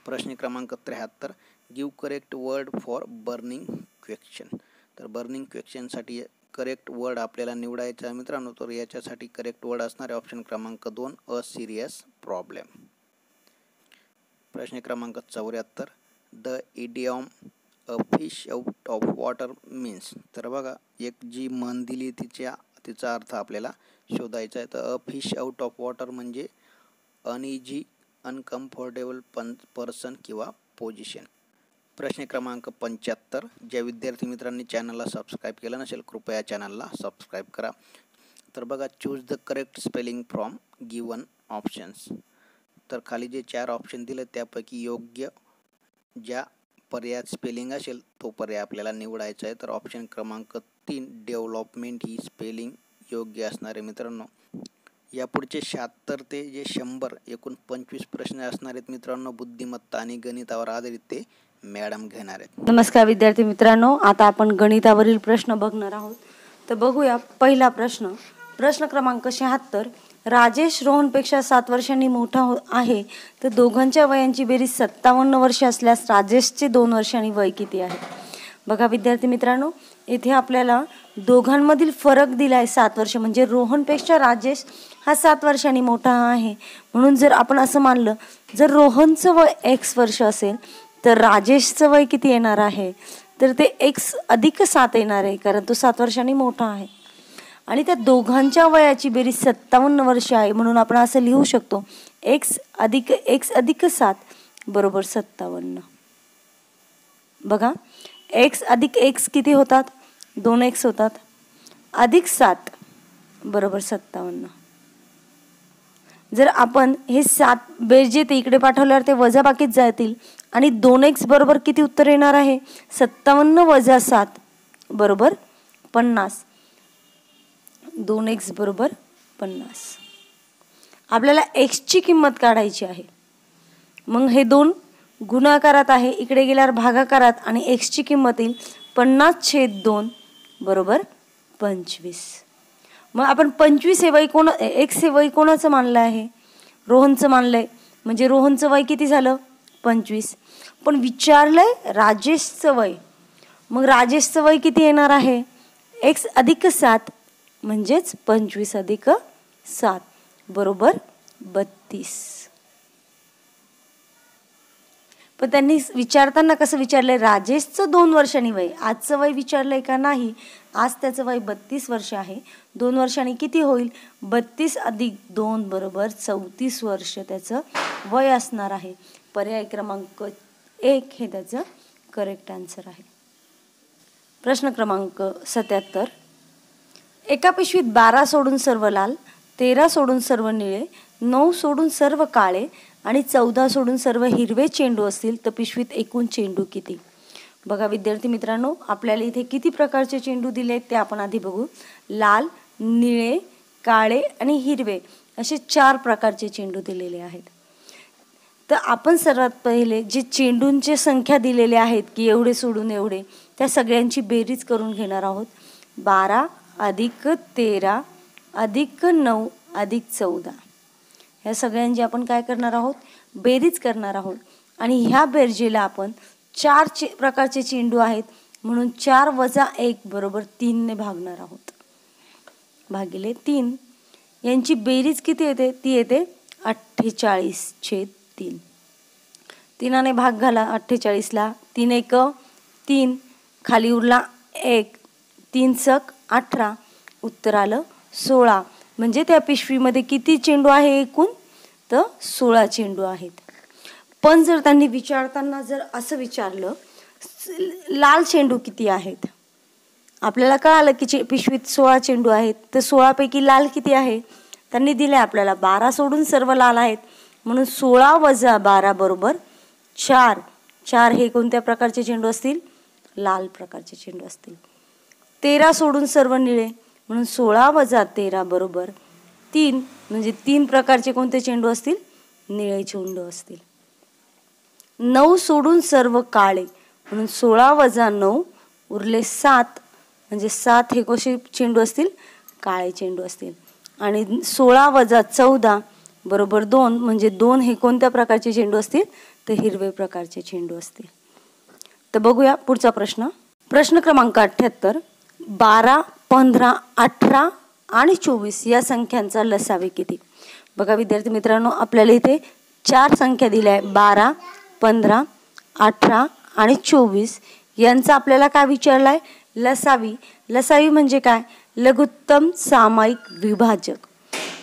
प्रश्न क्रमांक 73, give correct word for burning question. तर बर्निंग क्वेश्चनसाठी करेक्ट वर्ड आपल्याला निवडायचा आहे मित्रांनो. तर याच्यासाठी करेक्ट वर्ड असणार आहे ऑप्शन क्रमांक 2, अ सिरियस प्रॉब्लेम. प्रश्न क्रमांक 74, the idiom a fish out of water means. तर बघा, एक जी म्हण दिली तिचा अर्थ आपल्याला शोधायचा आहे. तर a fish out of water म्हणजे अनइझी, अनकम्फर्टेबल पर्सन किंवा पोझिशन. प्रश्न क्रमांक 75, ज्या विद्यार्थी मित्रांनी चॅनलला सबस्क्राईब केलं नसेल कृपया चॅनलला सबस्क्राईब करा. तर बघा, choose the correct spelling from given options. तर खाली जे 4 ऑप्शन दिले त्यापैकी योग्य ज्या पर्यायात स्पेलिंग असेल तो पर्याय आपल्याला निवडायचा आहे. तर ऑप्शन क्रमांक 3, डेव्हलपमेंट ही स्पेलिंग योग्य असणार आहे मित्रांनो. या पुढचे 76 ते जे 100 एकूण 25 प्रश्न असणार आहेत मित्रांनो. बुद्धिमत्ता आणि गणितावर आधारित ते मॅडम घेणार आहेत. नमस्कार विद्यार्थी मित्रांनो, आता आपण गणितावरील प्रश्न बघणार आहोत. तर बघूया पहिला प्रश्न क्रमांक 76, राजेश रोहनपेक्षा 7 वर्षांनी मोठा आहे, तर दोघांच्या वयांची बेरीज 57 वर्षे असल्यास राजेशचे 2 वर्षांनी वय किती आहे. बघा विद्यार्थी मित्रांनो, इथे आपल्याला दोघांमधील फरक दिला आहे 7 वर्ष, म्हणजे रोहनपेक्षा राजेश हा 7 वर्षांनी मोठा आहे. म्हणून जर आपण असं मानलं, जर रोहनचं वय x वर्ष असेल तर राजेशचं वय किती येणार आहे, तर ते x अधिक 7 येणार आहे, कारण तो 7 वर्षांनी मोठा आहे. आणि त्या दोघांच्या वयाची बेरीज 57 वर्ष आहे, म्हणून आपण असं लिहू शकतो x अधिक 7 बरोबर 57. बघा, x अधिक x किती होतात, 2x होतात, अधिक 7 बरोबर 57. जर आपण हे 7 बेरजे ते इकडे पाठवल्यावर ते वजा बाकीत जातील आणि 2x बरोबर किती उत्तर येणार आहे, 57 वजा 7 बरोबर 50. 2x बरोबर 50. आपल्याला x ची किंमत काढायची आहे. मग हे 2 गुणाकारात आहे, इकडे गेल्यावर भागाकारात, आणि x ची किंमत येईल 50/2 बरोबर 25. मग आपण 25 हे वय x हे वय कोणाचं मानलं आहे, रोहनचं मानलंय, म्हणजे रोहनचं वय किती झालं 25. पण विचारलंय राजेशचं वय, मग राजेशचं वय किती येणार आहे, x अधिक 7 म्हणजेच 25 अधिक 7 बरोबर 32. पण त्यांनी विचारताना कसं विचारलंय, राजेशचं 2 वर्षांनी वय, आजचं वय विचारलंय का नाही. आज त्याचं वय 32 वर्ष आहे, 2 वर्षांनी किती होईल, 32 अधिक 2 बरोबर 34 वर्ष त्याचं वय असणार आहे. पर्याय क्रमांक 1 हे त्याचं करेक्ट आन्सर आहे. प्रश्न क्रमांक 77, एका पिशवीत 12 सोडून सर्व लाल, 13 सोडून सर्व निळे, 9 सोडून सर्व काळे आणि 14 सोडून सर्व हिरवे चेंडू असतील, तर पिशवीत एकूण चेंडू किती. बघा विद्यार्थी मित्रांनो, आपल्याला इथे किती प्रकारचे चेंडू दिले आहेत ते आपण आधी बघू. लाल, निळे, काळे आणि हिरवे असे 4 प्रकारचे चेंडू दिलेले आहेत. तर आपण सर्वात पहिले जे चेंडूंची संख्या दिलेले आहेत की एवढे सोडून एवढे, त्या सगळ्यांची बेरीज करून घेणार आहोत. 12 अधिक 13 अधिक 9 अधिक 14 ह्या सगळ्यांची आपण काय करणार आहोत, बेरीज करणार आहोत. आणि ह्या बेरजेला आपण 4 प्रकारचे चेंडू आहेत, म्हणून 4 वजा 1 बरोबर 3 ने भागणार आहोत. भागिले 3 यांची बेरीज किती येते, ती येते 48/3. 3 ने भाग घाला 48 ला, 3 1 3, खाली उरला 1, 3 चक 18, उत्तर आलं 16. म्हणजे त्या पिशवीमध्ये किती चेंडू आहे एकूण, तर 16 चेंडू आहेत. पण जर त्यांनी विचारताना जर असं विचारलं लाल चेंडू किती आहेत, आपल्याला कळालं की पिशवीत 16 चेंडू आहेत, तर 16 पैकी लाल किती आहे, त्यांनी दिले आपल्याला 12 सोडून सर्व लाल आहेत, म्हणून 16 वजा 12 बरोबर 4. 4 हे कोणत्या प्रकारचे चेंडू असतील, लाल प्रकारचे चेंडू असतील. 13 सोडून सर्व निळे, म्हणून 16 वजा 13 बरोबर 3, म्हणजे 3 प्रकारचे कोणते चेंडू असतील, निळे चेंडू असतील. 9 सोडून सर्व काळे, म्हणून 16 वजा 9 उरले 7, म्हणजे 7 हे कसे चेंडू असतील, काळे चेंडू असतील. आणि 16 वजा 14 बरोबर 2, म्हणजे 2 हे कोणत्या प्रकारचे चेंडू असतील, तर हिरवे प्रकारचे चेंडू असतील. तर बघूया पुढचा प्रश्न. प्रश्न क्रमांक 78. 12, 15, 18 आणि 24 या संख्यांचा लसावी किती? बघा विद्यार्थी मित्रांनो, आपल्याला इथे 4 संख्या दिल्या आहे. 12, 15, 18 आणि 24 यांचा आपल्याला काय विचारला आहे? लसावी. लसावी म्हणजे काय? लघुत्तम सामायिक विभाजक.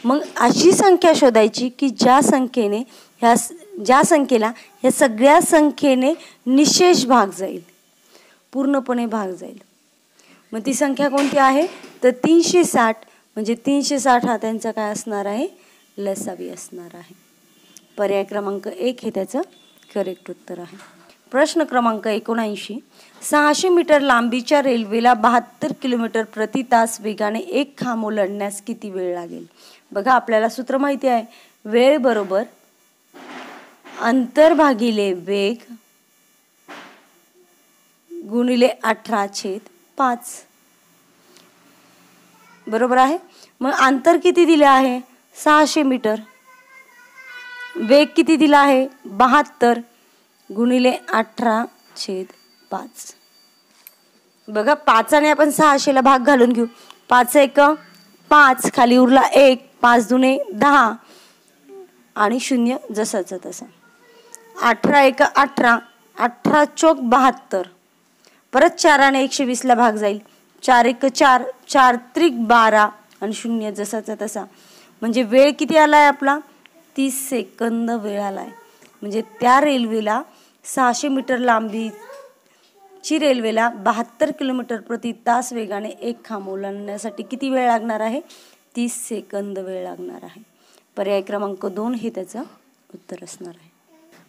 मग अशी संख्या शोधायची की ज्या संख्येला ह्या सगळ्या संख्येने निशेष भाग जाईल, पूर्णपणे भाग जाईल. मग ती संख्या कोणती आहे? तर 360. म्हणजे 360 हा त्यांचा काय असणार आहे? लसावी असणार आहे. पर्याय क्रमांक 1 हे त्याचं करेक्ट उत्तर आहे. प्रश्न क्रमांक 79. 600 मीटर लांबीच्या रेल्वेला 72 किलोमीटर प्रति तास वेगाने एक खांब ओलांडण्यास किती वेळ लागेल? बघा आपल्याला सूत्र माहिती आहे. वेळ बरोबर अंतर भागिले वेग गुणिले 18/5 बरोबर आहे. मग अंतर किती दिले आहे? 600 मीटर. वेग किती दिला आहे? 72 गुणिले 18/5. बघा 5ने आपण 600ला भाग घालून घेऊ. 5 एक 5, खाली उरला 1, 5 दुने 10 आणि 0 जसाचा तसा. 18 एक 18, 18 चौक 72. परत 4ने 120ला भाग जाईल. 4 एक 4, 4 त्रिक 12 आणि 0 जसाचा तसा. म्हणजे वेळ किती आलाय आपला? 30 सेकंद वेळ आलाय. म्हणजे त्या रेल्वेला 600 मीटर लांबीची रेल्वेला 72 किलोमीटर प्रति तास वेगाने एक खांब ओलांडण्यासाठी किती वेळ लागणार आहे? 30 सेकंद वेळ लागणार आहे. पर्याय क्रमांक 2 हे त्याचं उत्तर असणार आहे.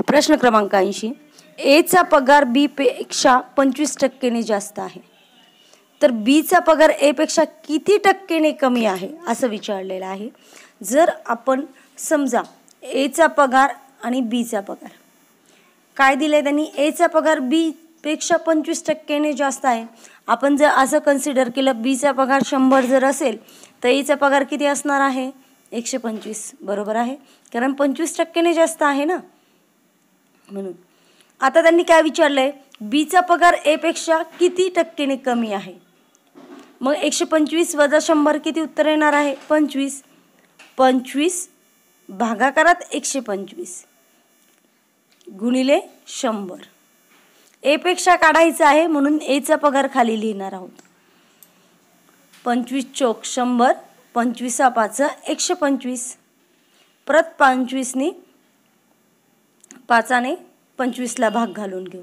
प्रश्न क्रमांक 80. ए चा पगार बी पेक्षा 25% जास्त आहे, तर बी चा पगार ए पेक्षा किती टक्केने कमी आहे असं विचारलेलं आहे. जर आपण समजा ए चा पगार आणि बी चा पगार काय दिले त्यांनी? ए चा पगार बी पेक्षा 25%ने जास्त आहे. आपण जर असं कन्सिडर केलं, बी चा पगार 100 जर असेल तर ए चा पगार किती असणार आहे? 125 बरोबर आहे, कारण 25%ने जास्त आहे ना, म्हणून. आता त्यांनी काय विचारलंय? बी चा पगार ए पेक्षा किती टक्केने कमी आहे. मग 125 वजा 100 किती उत्तर येणार आहे? 25. 25 भागाकारात 125 गुणिले 100. ए पेक्षा काढायचं आहे म्हणून ए चा पगार खाली लिहिणार आहोत. 25 चौक 100, 25 5 125. परत 25नी 5ने 25ला भाग घालून घेऊ.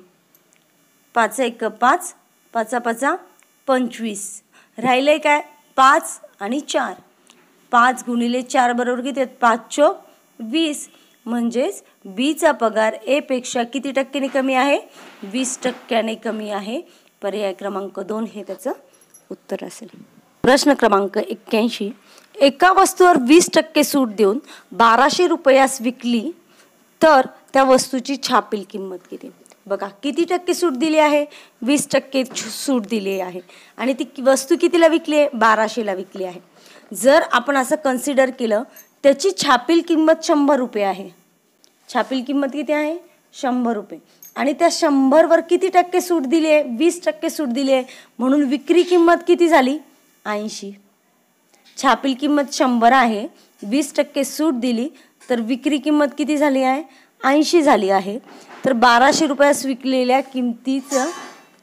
5 एक 5, 5 5 25. राहिले काय? 5 आणि 4. 5 गुणिले 4 बरोबर किती आहेत? 5 चौक 20. म्हणजेच बी चा पगार ए पेक्षा किती टक्क्याने कमी आहे? 20% कमी आहे. पर्याय क्रमांक 2 हे त्याचं उत्तर असेल. प्रश्न क्रमांक 81. एका वस्तूवर 20% सूट देऊन 1200 रुपयास विकली तर त्या वस्तूची छापील किंमत किती? बघा किती टक्के सूट दिली आहे? 20% सूट दिली आहे आणि ती वस्तू कितीला विकली आहे? 1200ला विकली आहे. जर आपण असं कन्सिडर केलं, त्याची छापील किंमत 100 रुपये आहे. छापील किंमत किती आहे? 100 रुपये. आणि त्या 100वर किती टक्के सूट दिली आहे? 20% सूट दिली आहे, म्हणून विक्री किंमत किती झाली? 80. छापील किंमत 100 आहे, 20% सूट दिली तर विक्री किंमत किती झाली आहे? 80 झाली आहे. तर 1200 रुपयास विकलेल्या किमतीचं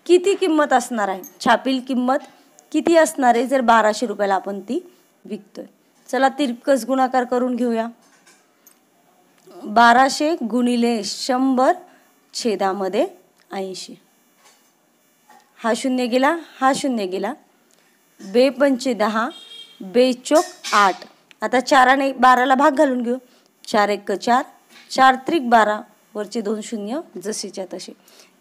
किती किंमत असणार आहे? छापील किंमत किती असणार आहे जर 1200 रुपयाला आपण ती विकतोय? चला तिरकस गुणाकार करून घेऊया. 1200 गुणिले 100 छेदामध्ये 80. हा 0 गेला, हा 0 गेला. 2 पंचे 10, 2 चौक 8. आता 4ने 12ला भाग घालून घेऊ. 4 एक 4, 4 त्रिक 12, वरचे 2 शून्य जसेच्या तसे.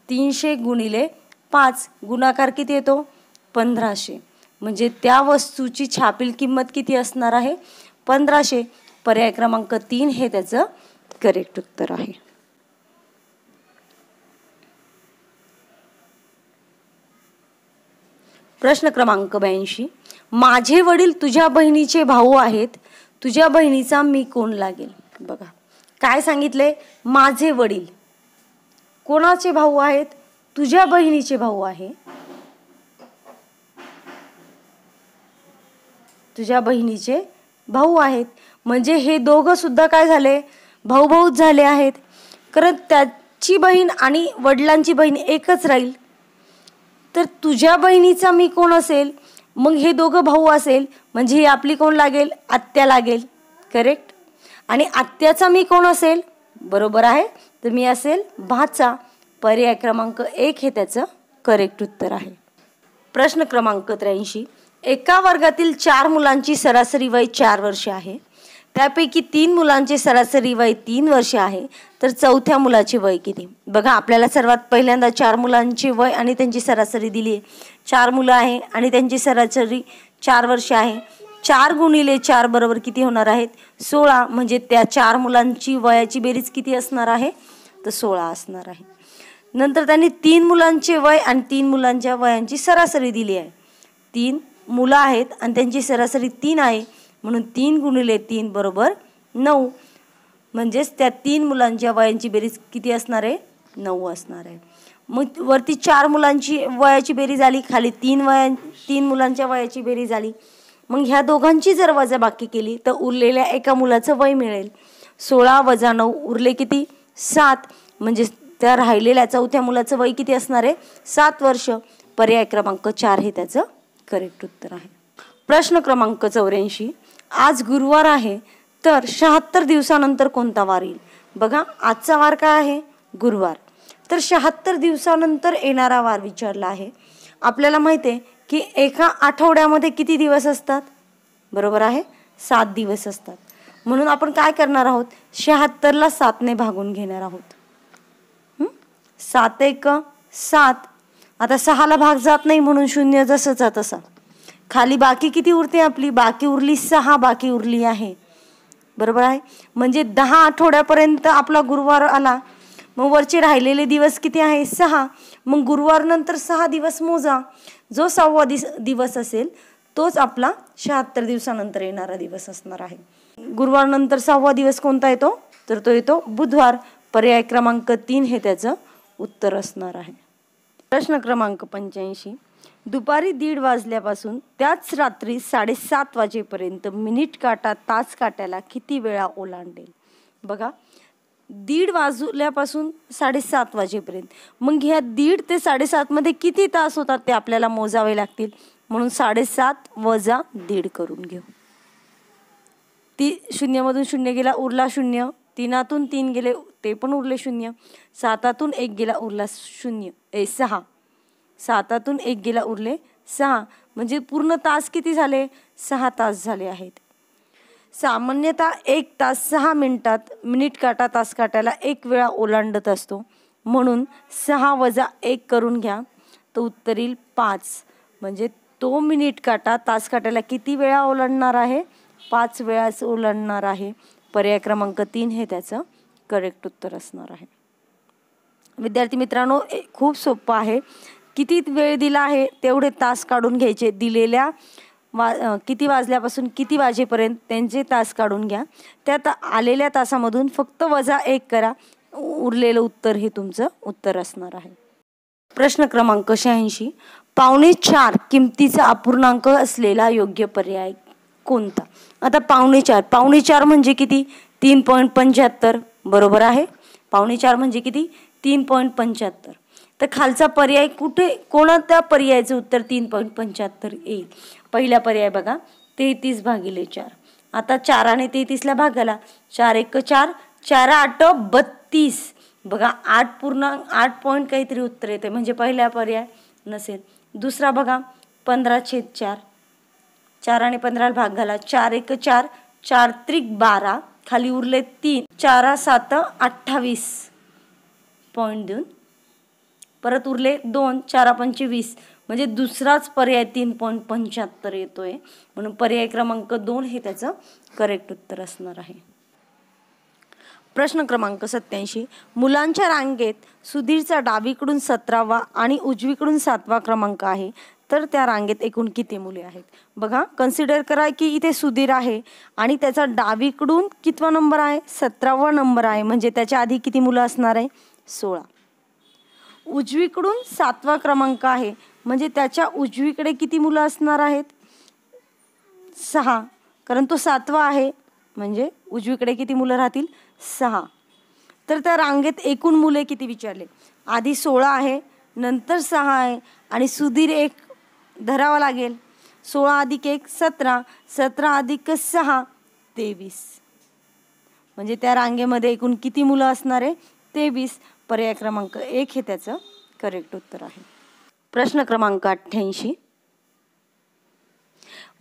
300 गुणिले 5 गुणाकार किती येतो? 1500. म्हणजे त्या वस्तूची छापील किंमत किती असणार आहे? 1500. पर्याय क्रमांक 3 हे त्याचं करेक्ट उत्तर आहे. प्रश्न क्रमांक 82. माझे वडील तुझ्या बहिणीचे भाऊ आहेत, तुझ्या बहिणीचा मी कोण लागेल? बघा काय सांगितले, माझे वडील कोणाचे भाऊ आहेत? तुझ्या बहिणीचे भाऊ आहे, तुझ्या बहिणीचे भाऊ आहेत. म्हणजे हे दोघं सुद्धा काय झाले, भाऊ भाऊच झाले आहेत. कारण त्याची बहीण आणि वडिलांची बहीण एकच राहील. तर तुझ्या बहिणीचा मी कोण असेल, मग हे दोघं भाऊ असेल म्हणजे ही आपली कोण लागेल, आत्या लागेल. करेक्ट. आणि आत्याचा मी कोण असेल, बरोबर आहे, तर मी असेल भाचा. पर्याय क्रमांक 1 हे त्याचं करेक्ट उत्तर आहे. प्रश्न क्रमांक 83. एका वर्गातील 4 मुलांची सरासरी वय 4 वर्ष आहे, त्यापैकी 3 मुलांचे सरासरी वय 3 वर्ष आहे, तर चौथ्या मुलाचे वय किती? बघा आपल्याला सर्वात पहिल्यांदा 4 मुलांचे वय आणि त्यांची सरासरी दिली आहे. 4 मुलं आहे आणि त्यांची सरासरी 4 वर्ष आहे. 4 गुणिले 4 बरोबर किती होणार आहेत, 16. म्हणजे त्या 4 मुलांची वयाची बेरीज किती असणार आहे, तर 16 असणार आहे. नंतर त्यांनी 3 मुलांचे वय आणि 3 मुलांच्या वयांची सरासरी दिली आहे. 3 मुलं आहेत आणि त्यांची सरासरी 3 आहे, म्हणून 3 गुणिले 3 बरोबर 9. म्हणजेच त्या 3 मुलांच्या वयांची बेरीज किती असणार आहे, 9 असणार आहे. मग वरती 4 मुलांची वयाची बेरीज आली, खाली 3 मुलांच्या वयाची बेरीज आली. मग ह्या दोघांची जर वजाबाकी केली तर उरलेल्या एका मुलाचं वय मिळेल. 16 वजा 9 उरले किती, 7. म्हणजे त्या राहिलेल्या चौथ्या मुलाचं वय किती असणार आहे, 7 वर्ष. पर्याय क्रमांक 4 हे त्याचं करेक्ट उत्तर आहे. प्रश्न क्रमांक 84. आज गुरुवार आहे, तर 76 दिवसानंतर कोणता वार येईल? बघा आजचा वार काय आहे, गुरुवार. तर 76 दिवसानंतर येणारा वार विचारला आहे. आपल्याला माहिती आहे की एका आठवड्यामध्ये किती दिवस असतात, बरोबर आहे, 7 दिवस असतात. म्हणून आपण काय करणार आहोत, 76 ला 7 ने भागून घेणार आहोत. 7 एक 7. आता 6 ला भाग जात नाही म्हणून 0 जसंचा तसा. खाली बाकी किती उरते आपली, बाकी उरली 6 बाकी उरली आहे, बरोबर आहे. म्हणजे 10 आठवड्यापर्यंत आपला गुरुवार आला. मग वरचे राहिलेले दिवस किती आहे, 6. मग गुरुवार नंतर 6 दिवस मोजा. जो 6वा दिवस असेल तोच आपला 76 दिवसानंतर येणारा दिवस असणार आहे. गुरुवार नंतर 6वा दिवस कोणता येतो, तर तो येतो बुधवार. पर्याय क्रमांक 3 हे त्याचं उत्तर असणार आहे. प्रश्न क्रमांक 85. दुपारी 1:30 वाजल्यापासून त्याच रात्री 7:30 वाजेपर्यंत मिनिट काटा तास काट्याला किती वेळा ओलांडेल? बघा 1:30 वाजल्यापासून 7:30 वाजेपर्यंत, मग ह्या 1:30 ते 7:30 मध्ये किती तास होतात ते आपल्याला मोजावे लागतील. म्हणून 7:30 वजा 1:30 करून घेऊ. 0 मधून 0 गेला उरला 0, 3तून 3 गेले ते पण उरले 0, 7तून 1 गेला उरला 6, 7तून 1 गेला उरले 6. म्हणजे पूर्ण तास किती झाले, 6 तास झाले आहेत. सामान्यतः 1 तास 6 मिनिटात मिनिट काटा तास काट्याला 1 वेळा ओलांडत असतो. म्हणून 6 वजा 1 करून घ्या तर उत्तर येईल 5. म्हणजे तो मिनिट काटा तास काट्याला किती वेळा ओलांडणार आहे, 5 वेळाच ओलांडणार आहे. पर्याय क्रमांक 3 हे त्याचं करेक्ट उत्तर असणार आहे. विद्यार्थी मित्रांनो, खूप सोपं आहे. किती वेळ दिला आहे तेवढे तास काढून घ्यायचे. दिलेल्या किती वाजल्यापासून किती वाजेपर्यंत त्यांचे तास काढून घ्या. त्यात आलेल्या तासामधून फक्त वजा 1 करा. उरलेलं उत्तर हे तुमचं उत्तर असणार आहे. प्रश्न क्रमांक 86. 4.5 किमतीचा अपूर्णांक असलेला योग्य पर्याय कोणता? आता 4.5 म्हणजे किती, 3.75, बरोबर आहे. 4.5 म्हणजे किती, 3.75. तर खालचा पर्याय कोणत्या पर्यायाचं उत्तर 3.75 येईल? पहिला पर्याय बघा 33/4. आता 4 ने 33 भाग झाला, 4 1 4, 4 8 32. बघा 8 पॉईंट काहीतरी उत्तर येते, म्हणजे पहिला पर्याय नसेल. दुसरा बघा 15/4, 4 ने 15 भाग झाला, 4 1 4, 4 त्रिक 12, खाली उरले 3, 4 7 28 पॉईंट देऊन परत उरले 2, 4 5 20. म्हणजे दुसराच पर्याय 3.75 येतोय. म्हणून पर्याय क्रमांक 2 हे त्याचं करेक्ट उत्तर असणार आहे. प्रश्न क्रमांक 87. मुलांच्या रांगेत सुधीरचा डावीकडून 17वा आणि उजवीकडून 7वा क्रमांक आहे, तर त्या रांगेत एकूण किती मुले आहेत? बघा, कन्सिडर करा की इथे सुधीर आहे आणि त्याचा डावीकडून कितवा नंबर आहे? 17वा नंबर आहे, म्हणजे त्याच्या आधी किती मुलं असणार आहे? 16. उजवीकडून 7वा क्रमांक आहे, म्हणजे त्याच्या उजवीकडे किती मुलं असणार आहेत? 6, कारण तो 7वा आहे, म्हणजे उजवीकडे किती मुलं राहतील? 6. तर त्या रांगेत एकूण मुले किती विचारले? आधी 16 आहे, नंतर 6 आहे आणि सुधीर एक धरावा लागेल. 16 अधिक 1 17, 17 अधिक 6 23. म्हणजे त्या रांगेमध्ये एकूण किती मुलं असणार आहे? 23. पर्याय क्रमांक 1 हे त्याचं करेक्ट उत्तर आहे. प्रश्न क्रमांक 88.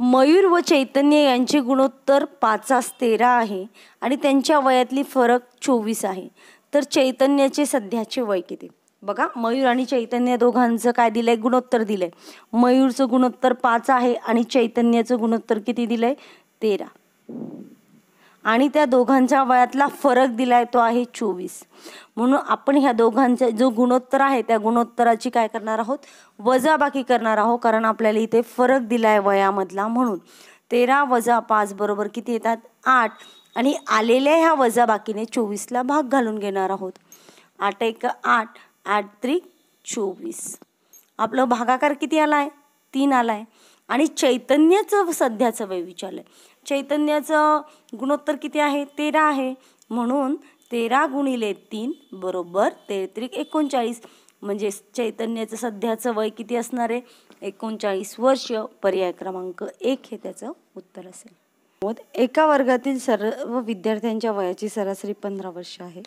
मयूर व चैतन्य यांचे गुणोत्तर 5:13 आहे आणि त्यांच्या वयातली फरक 24 आहे. तर चैतन्याचे सध्याचे वय किती? बघा, मयूर आणि चैतन्य दोघांचं काय दिलंय? गुणोत्तर दिलंय. मयूरचं गुणोत्तर 5 आहे आणि चैतन्याचं गुणोत्तर किती दिलंय? 13. आणि त्या दोघांच्या वयातला फरक दिलाय तो आहे 24. म्हणून आपण ह्या दोघांचा जो गुणोत्तर आहे त्या गुणोत्तराची काय करणार आहोत? वजाबाकी करणार आहोत, कारण आपल्याला इथे फरक दिलाय वयामधला. म्हणून 13 वजा 5 बरोबर किती येतात? 8. आणि आलेल्या ह्या वजाबाकीने 24ला भाग घालून घेणार आहोत. 8 1 8, 8 3 24. आपलं भागाकार किती आलाय? 3 आलाय. आणि चैतन्याचं सध्याचं वय विचारलंय. चैतन्याचं गुणोत्तर किती आहे? 13 आहे. म्हणून 13 गुणिले 3 बरोबर 33 39. म्हणजे चैतन्याचं सध्याचं वय किती असणार आहे? 39 वर्ष. पर्याय क्रमांक 1 हे त्याचं उत्तर असेल. एका वर्गातील सर्व विद्यार्थ्यांच्या वयाची सरासरी 15 वर्ष आहे.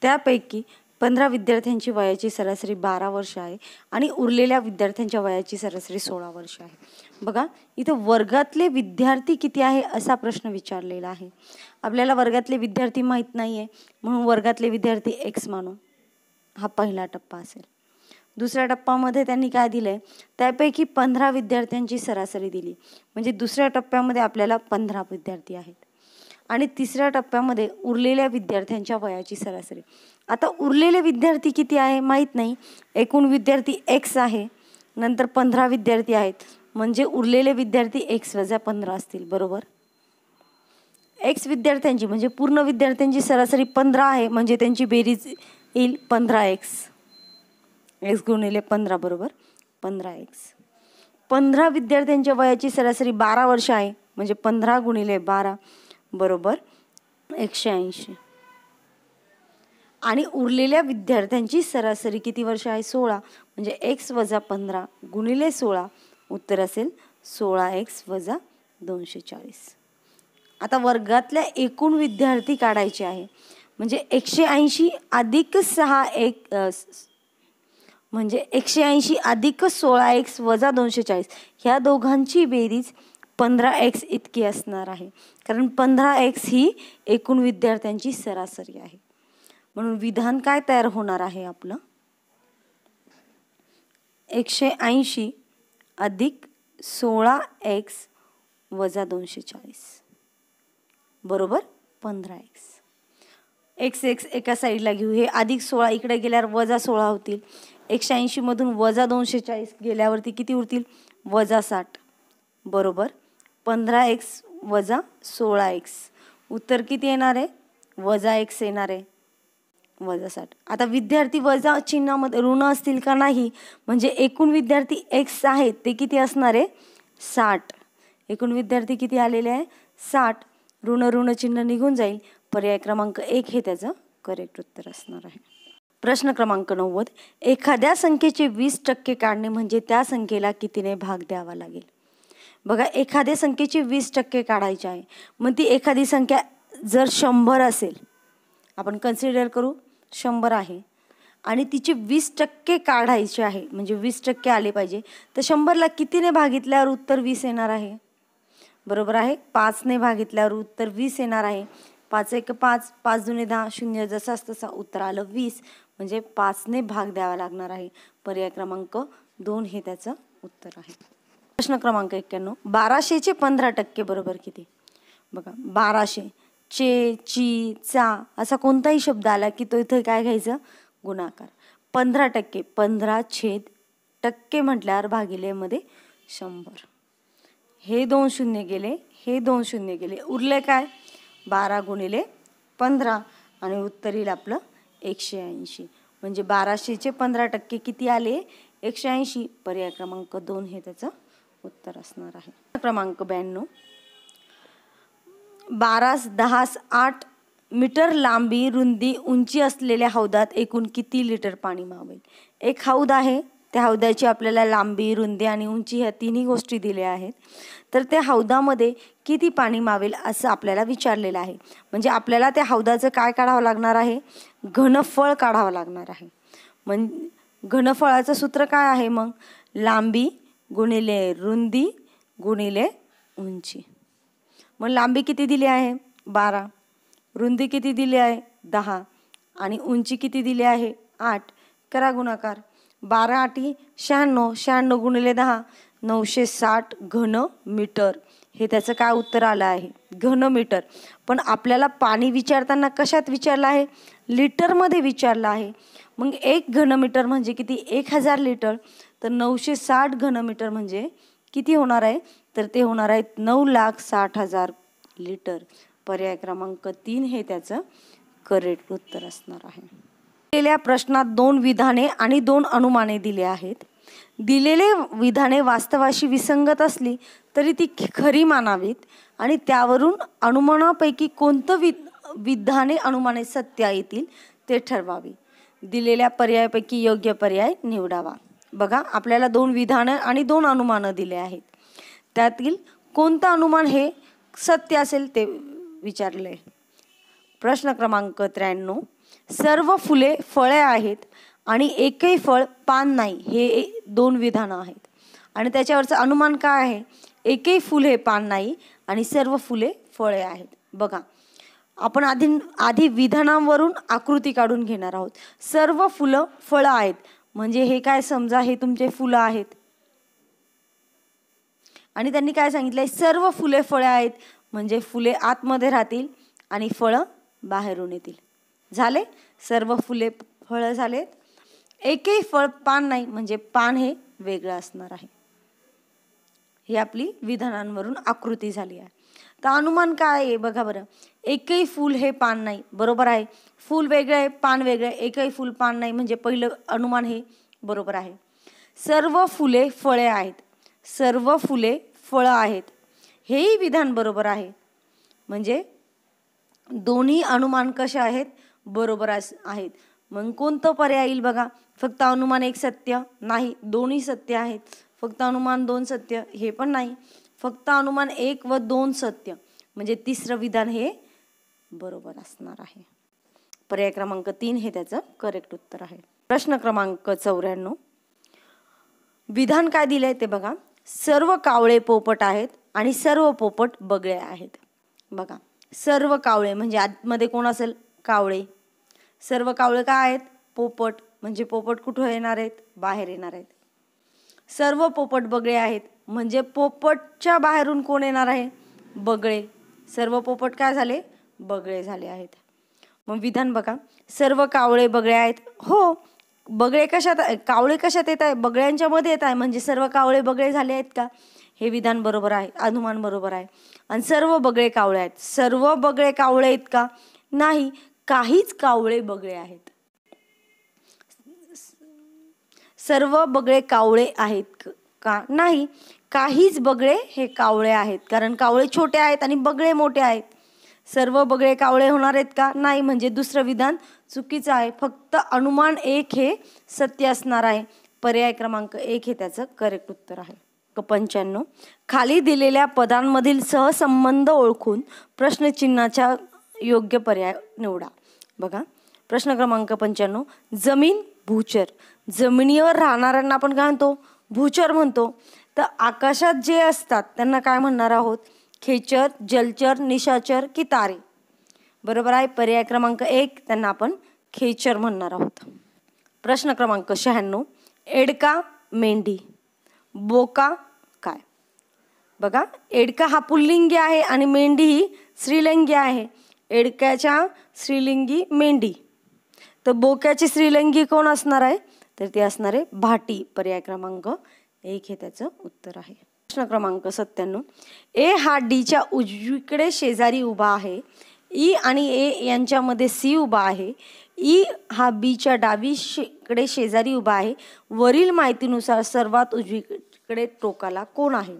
त्यापैकी 15 विद्यार्थ्यांची वयाची सरासरी 12 वर्ष आहे आणि उरलेल्या विद्यार्थ्यांच्या वयाची सरासरी 16 वर्ष आहे. बघा, इथं वर्गातले विद्यार्थी किती आहे असा प्रश्न विचारलेला आहे. आपल्याला वर्गातले विद्यार्थी माहीत नाही आहे, म्हणून वर्गातले विद्यार्थी x मानू. हा पहिला टप्पा असेल. दुसऱ्या टप्प्यामध्ये त्यांनी काय दिलंय? त्यापैकी 15 विद्यार्थ्यांची सरासरी दिली, म्हणजे दुसऱ्या टप्प्यामध्ये आपल्याला 15 विद्यार्थी आहेत. आणि तिसऱ्या टप्प्यामध्ये उरलेल्या विद्यार्थ्यांच्या वयाची सरासरी. आता उरलेले विद्यार्थी किती आहे माहीत नाही. एकूण विद्यार्थी x आहे, नंतर 15 विद्यार्थी आहेत, म्हणजे उरलेले विद्यार्थी x वजा 15 असतील. बरोबर. x विद्यार्थ्यांची म्हणजे पूर्ण विद्यार्थ्यांची सरासरी 15 आहे, म्हणजे त्यांची बेरीज येईल 15x. x गुणिले 15 बरोबर 15x. 15 विद्यार्थ्यांच्या वयाची सरासरी 12 वर्ष आहे, म्हणजे 15 गुणिले 12 बरोबर 180. आणि उरलेल्या विद्यार्थ्यांची सरासरी किती वर्ष आहे? 16, म्हणजे x वजा 15 गुणिले 16 उत्तर असेल 16x वजा 240. आता वर्गातल्या एकूण विद्यार्थी काढायचे आहे, म्हणजे 180 अधिक 6 म्हणजे 180 अधिक 16x वजा 240 ह्या दोघांची बेरीज 15x इतकी असणार आहे, कारण 15x ही एकूण विद्यार्थ्यांची सरासरी आहे. म्हणून विधान काय तयार होणार आहे आपलं? 180 अधिक 16x वजा 240 बरोबर 15x. x एका साईडला घेऊ. हे अधिक 16 इकडे गेल्यावर वजा 16 होतील. 180 मधून वजा 240 गेल्यावरती किती उरतील? वजा 60 बरोबर 15x वजा 16x. उत्तर किती येणार आहे? वजा x येणार आहे, वजा 60. आता विद्यार्थी वजा चिन्हामध्ये ऋण असतील का नाही, म्हणजे एकूण विद्यार्थी x आहेत ते किती असणार आहे? 60. एकूण विद्यार्थी किती आलेले आहे? 60. ऋण चिन्ह निघून जाईल. पर्याय क्रमांक 1 हे त्याचं करेक्ट उत्तर असणार आहे. प्रश्न क्रमांक 90. एखाद्या संख्येचे 20% काढणे म्हणजे त्या संख्येला कितीने भाग द्यावा लागेल? बघा, एखाद्या संख्येचे 20% काढायचे आहे. मग ती एखादी संख्या जर 100 असेल, आपण कन्सिडर करू 100 आहे आणि तिचे 20% काढायचे आहे, म्हणजे 20% आले पाहिजे. तर 100ला कितीने भागितल्यावर उत्तर 20 येणार आहे? बरोबर आहे, 5ने भागितल्यावर उत्तर 20 येणार आहे. 5 1 5, 5 2 10, 0 जसाच तसा उत्तर आलं 20, म्हणजे 5ने भाग द्यावा लागणार आहे. पर्याय क्रमांक 2 हे त्याचं उत्तर आहे. प्रश्न क्रमांक 91. 1200चे 15% बरोबर किती? बघा, 1200 चे, ची, चा असा कोणताही शब्द आला की तो इथे काय घ्यायचं? गुणाकार. 15% 15 छेद टक्के म्हटल्यावर भागिलेमध्ये 100. हे 2 शून्य गेले, हे 2 शून्य गेले, उरले काय 12 गुणिले 15 आणि उत्तर येईल आपलं 180. म्हणजे 1200चे 15% किती आले 180. पर्याय क्रमांक 2 हे त्याचं उत्तर असणार आहे. क्रमांक 92 12 10 8 मीटर लांबी रुंदी उंची असलेल्या हौदात एकूण किती लिटर पाणी मावेल. एक हौद आहे, त्या हौदाची आपल्याला लांबी रुंदी आणि उंची ह्या तिन्ही गोष्टी दिल्या आहेत. तर त्या हौदामध्ये किती पाणी मावेल असं आपल्याला विचारलेलं आहे. म्हणजे आपल्याला त्या हौदाचं काय काढावं लागणार आहे, घनफळ काढावं लागणार आहे. घनफळाचं सूत्र काय आहे मग, लांबी गुणिले रुंदी गुणिले उंची. मग लांबी किती दिली आहे 12, रुंदी किती दिली आहे 10 आणि उंची किती दिली आहे 8. करा गुणाकार. 12 8 96, 96 गुणिले 10 960 घन मीटर. हे त्याचं काय उत्तर आलं आहे, घन मीटर. पण आपल्याला पाणी विचारताना कशात विचारलं आहे, लिटरमध्ये विचारलं आहे. मग 1 घनमीटर म्हणजे किती 1000 लिटर. तर 960 घनमीटर म्हणजे किती होणार आहे, तर ते होणार आहे 9,60,000 लिटर. पर्याय क्रमांक 3 हे त्याचं करेक्ट उत्तर असणार आहे. दिलेल्या प्रश्नात 2 विधाने आणि 2 अनुमाने दिले आहेत. दिलेले विधाने वास्तवाशी विसंगत असली तरी ती खरी मानावीत आणि त्यावरून अनुमानापैकी कोणतं विधाने अनुमाने सत्य येतील ते ठरवावी. दिलेल्या पर्यायापैकी योग्य पर्याय निवडावा. बघा आपल्याला 2 विधानं आणि 2 अनुमानं दिले आहेत. त्यातील कोणतं अनुमान हे सत्य असेल ते विचारले. प्रश्न क्रमांक 93 सर्व फुले फळे आहेत आणि एकही फळ पान नाही. हे 2 विधानं आहेत आणि त्याच्यावरचं अनुमान काय आहे, एकही फुल हे पान नाही आणि सर्व फुले फळे आहेत. बघा आपण आधी विधानांवरून आकृती काढून घेणार आहोत. सर्व फुलं फळं आहेत म्हणजे हे काय, समजा हे तुमचे फुलं आहेत आणि त्यांनी काय सांगितलंय, सर्व फुले फळे आहेत म्हणजे फुले आतमध्ये राहतील आणि फळं बाहेरून येतील. झाले, सर्व फुले फळं झालेत. एकही फळ पान नाही म्हणजे पान हे वेगळं असणार आहे. ही आपली विधानांवरून आकृती झाली आहे. तर अनुमान काय आहे बघा बरं, एकही फूल हे पान नाही, बरोबर आहे. फूल वेगळे आहे, पान वेगळे आहे, एकही फूल पान नाही म्हणजे पहिलं अनुमान हे बरोबर आहे. सर्व फुले फळे आहेत, सर्व फुले फळं आहेत, हेही विधान बरोबर आहे. म्हणजे दोन्ही अनुमान कसे आहेत, बरोबर आहेत. मग कोणतं पर्याय येईल बघा, फक्त अनुमान एक सत्य नाही, दोन्ही सत्य आहेत. फक्त अनुमान 2 सत्य हे पण नाही, फक्त अनुमान 1 व 2 सत्य म्हणजे तिसरं विधान हे बरोबर असणार आहे. पर्याय क्रमांक 3 हे त्याचं करेक्ट उत्तर आहे. प्रश्न क्रमांक 94 विधान काय दिलंय ते बघा, सर्व कावळे पोपट आहेत आणि सर्व पोपट बगळे आहेत. बघा सर्व कावळे म्हणजे आतमध्ये कोण असेल, कावळे. सर्व कावळे काय आहेत, पोपट म्हणजे पोपट कुठे येणार आहेत, बाहेर येणार आहेत. सर्व पोपट बगळे आहेत म्हणजे पोपटच्या बाहेरून कोण येणार आहे, बगळे. सर्व पोपट काय झाले, बगळे झाले आहेत. मग विधान बघा, सर्व कावळे बगळे आहेत. हो, बगळे कशात, कावळे कशात येत आहे, बगळ्यांच्या मध्ये येत आहे म्हणजे सर्व कावळे बगळे झाले आहेत का, हे विधान बरोबर आहे, अनुमान बरोबर आहे. आणि सर्व बगळे कावळे आहेत, सर्व बगळे कावळे आहेत का, नाही, काहीच कावळे बगळे आहेत. सर्व बगळे कावळे आहेत का, नाही, काहीच बगळे हे कावळे आहेत. कारण कावळे छोटे आहेत आणि बगळे मोठे आहेत. सर्व बगळे कावळे होणार आहेत का, नाही, म्हणजे दुसरं विधान चुकीचं आहे. फक्त अनुमान 1 हे सत्य असणार आहे. पर्याय क्रमांक 1 हे त्याचं करेक्ट उत्तर आहे. 95 खाली दिलेल्या पदांमधील सहसंबंध ओळखून प्रश्नचिन्हाच्या योग्य पर्याय निवडा. बघा प्रश्न क्रमांक 95 जमीन भूचर, जमिनीवर राहणाऱ्यांना आपण काय म्हणतो, भूचर म्हणतो. तर आकाशात जे असतात त्यांना काय म्हणणार आहोत, खेचर, जलचर, निशाचर की तारे. बरोबर आहे. पर्याय क्रमांक 1 त्यांना आपण खेचर म्हणणार आहोत. प्रश्न क्रमांक 96 एडका मेंढी, बोका काय. बघा एडका हा पुल्लिंगी आहे आणि मेंढी ही स्त्रीलिंगी आहे. एडक्याच्या स्त्रीलिंगी मेंढी, तर बोक्याची स्त्रीलिंगी कोण असणार आहे, तर ते असणार आहे भाटी. पर्याय क्रमांक 1 हे त्याचं उत्तर आहे. प्रश्न क्रमांक 97. ए हा डीच्या उजवीकडे शेजारी उभा आहे. ई आणि ए यांच्यामध्ये सी उभा आहे. ई हा बीच्या डावीकडे शेजारी उभा आहे. वरील माहितीनुसार सर्वात उजवीकडे टोकाला कोण आहे?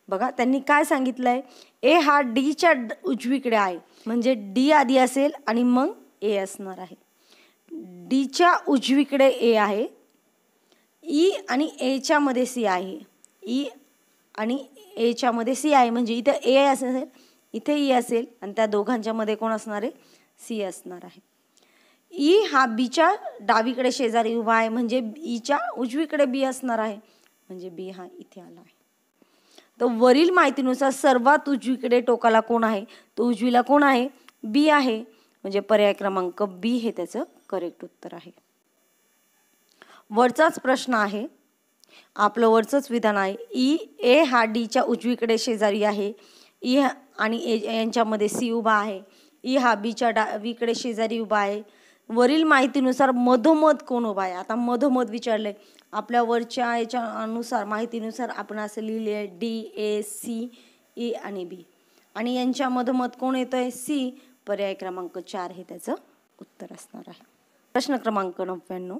बघा त्यांनी काय सांगितलंय, ए हा डीच्या उजवीकडे आहे म्हणजे डी आधी असेल आणि मग ए असणार आहे. डीच्या उजवीकडे ए आहे. ई आणि एच्या मध्ये सी आहे. ई आणि एच्या मध्ये सी आहे म्हणजे इथे ए असेल, इथे ई असेल आणि त्या दोघांच्या मध्ये कोण असणार आहे? सी असणार आहे. ई हा बीच्या डावीकडे शेजारी उभा आहे म्हणजे ईच्या उजवीकडे बी असणार आहे म्हणजे बी हा इथे आला आहे. तर वरील माहितीनुसार सर्वात उजवीकडे टोकाला कोण आहे? तो उजवीला कोण आहे? बी आहे म्हणजे पर्याय क्रमांक बी हे त्याचं करेक्ट उत्तर आहे. वरचाच प्रश्न आहे, आपलं वरचंच विधान आहे. ए हा डीच्या उजवीकडे शेजारी आहे. ई आणि ए यांच्यामध्ये सी उभा आहे. ई हा बीच्या डावीकडे शेजारी उभा आहे. वरील माहितीनुसार मधोमध कोण उभा आहे? आता मधोमध विचारले, आपल्या वरच्या याच्या अनुसार माहितीनुसार आपण असं लिहिले डी ए सी ई आणि बी आणि यांच्या मधोमध कोण येतोय? सी. पर्याय क्रमांक 4 हे त्याचं उत्तर असणार आहे. प्रश्न क्रमांक 99.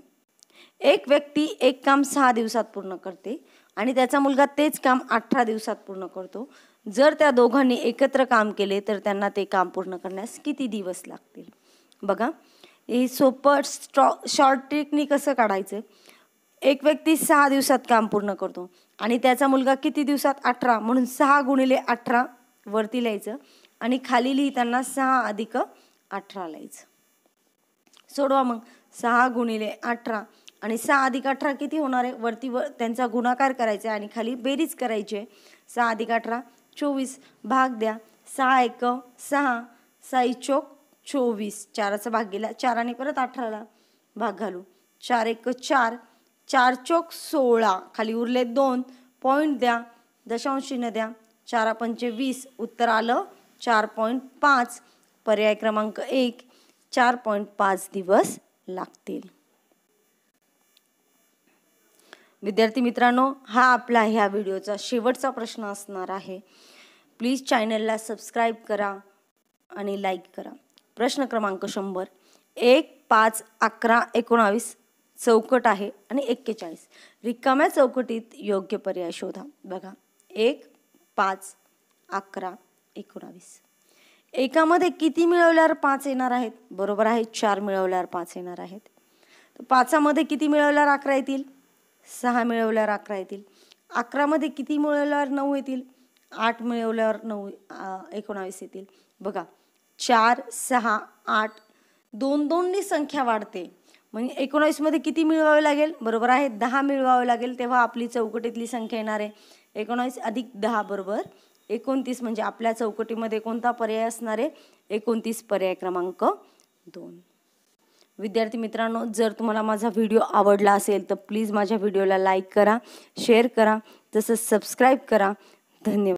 एक व्यक्ती एक काम 6 दिवसात पूर्ण करते आणि त्याचा मुलगा तेच काम 18 दिवसात पूर्ण करतो. जर त्या दोघांनी एकत्र काम केले तर त्यांना ते काम पूर्ण करण्यास किती दिवस लागतील? बघा हे सोपं शॉर्ट ट्रिकनी कसं काढायचं. एक व्यक्ती 6 दिवसात काम पूर्ण करतो आणि त्याचा मुलगा किती दिवसात? 18 म्हणून 6 गुणिले 18 वरती लिहायचं आणि खाली लिहिताना 6 अधिक 18 लिहायचं. सोडवा मग 6 गुणिले 18 आणि 6 अधिक 18 किती होणार आहे? वरती त्यांचा गुणाकार करायचा आणि खाली बेरीज करायची. 6 अधिक 18 24. भाग द्या. 6 एक 6, 6 चोक 24. 4चा भाग गेला 4 आणि परत 18ला भाग घालू. 4 एक 4, 4 चोक 16. खाली उरले 2. पॉईंट द्या, दशांश चिन्ह द्या. 4 पंचे 20. उत्तर आलं 4.5. पर्याय क्रमांक 1 4.5 दिवस लागतील. विद्यार्थी मित्रांनो, हा आपला ह्या व्हिडिओचा शेवटचा प्रश्न असणार आहे. प्लीज चॅनलला सबस्क्राईब करा आणि लाईक करा. प्रश्न क्रमांक 100. 1, 5, 11, 19 चौकट आहे आणि 41. रिकाम्या चौकटीत योग्य पर्याय शोधा. बघा 1, 5, 11, 19. एकामध्ये किती मिळवल्यावर 5 येणार आहेत? बरोबर आहे 4 मिळवल्यावर 5 येणार आहेत. तर 5मध्ये किती मिळवल्यावर 11 येतील? 6 मिळवल्यावर 11 येतील. 11मध्ये किती मिळवल्यावर 9 येतील? 8 मिळवल्यावर 19 येतील. बघा 4, 6, 8 2-2नी संख्या वाढते म्हणजे 19मध्ये किती मिळवावे लागेल? बरोबर आहे 10 मिळवावे लागेल तेव्हा आपली चौकटीतली संख्या येणार आहे. 19 अधिक 10 बरोबर 29 म्हणजे आपल्या चौकटीमध्ये कोणता पर्याय असणार आहे? 29 पर्याय क्रमांक 2. विद्यार्थी मित्रांनो, जर तुम्हाला माझा व्हिडिओ आवडला असेल तर प्लीज माझ्या व्हिडिओला लाईक करा, शेअर करा, तसंच सबस्क्राईब करा. धन्यवाद.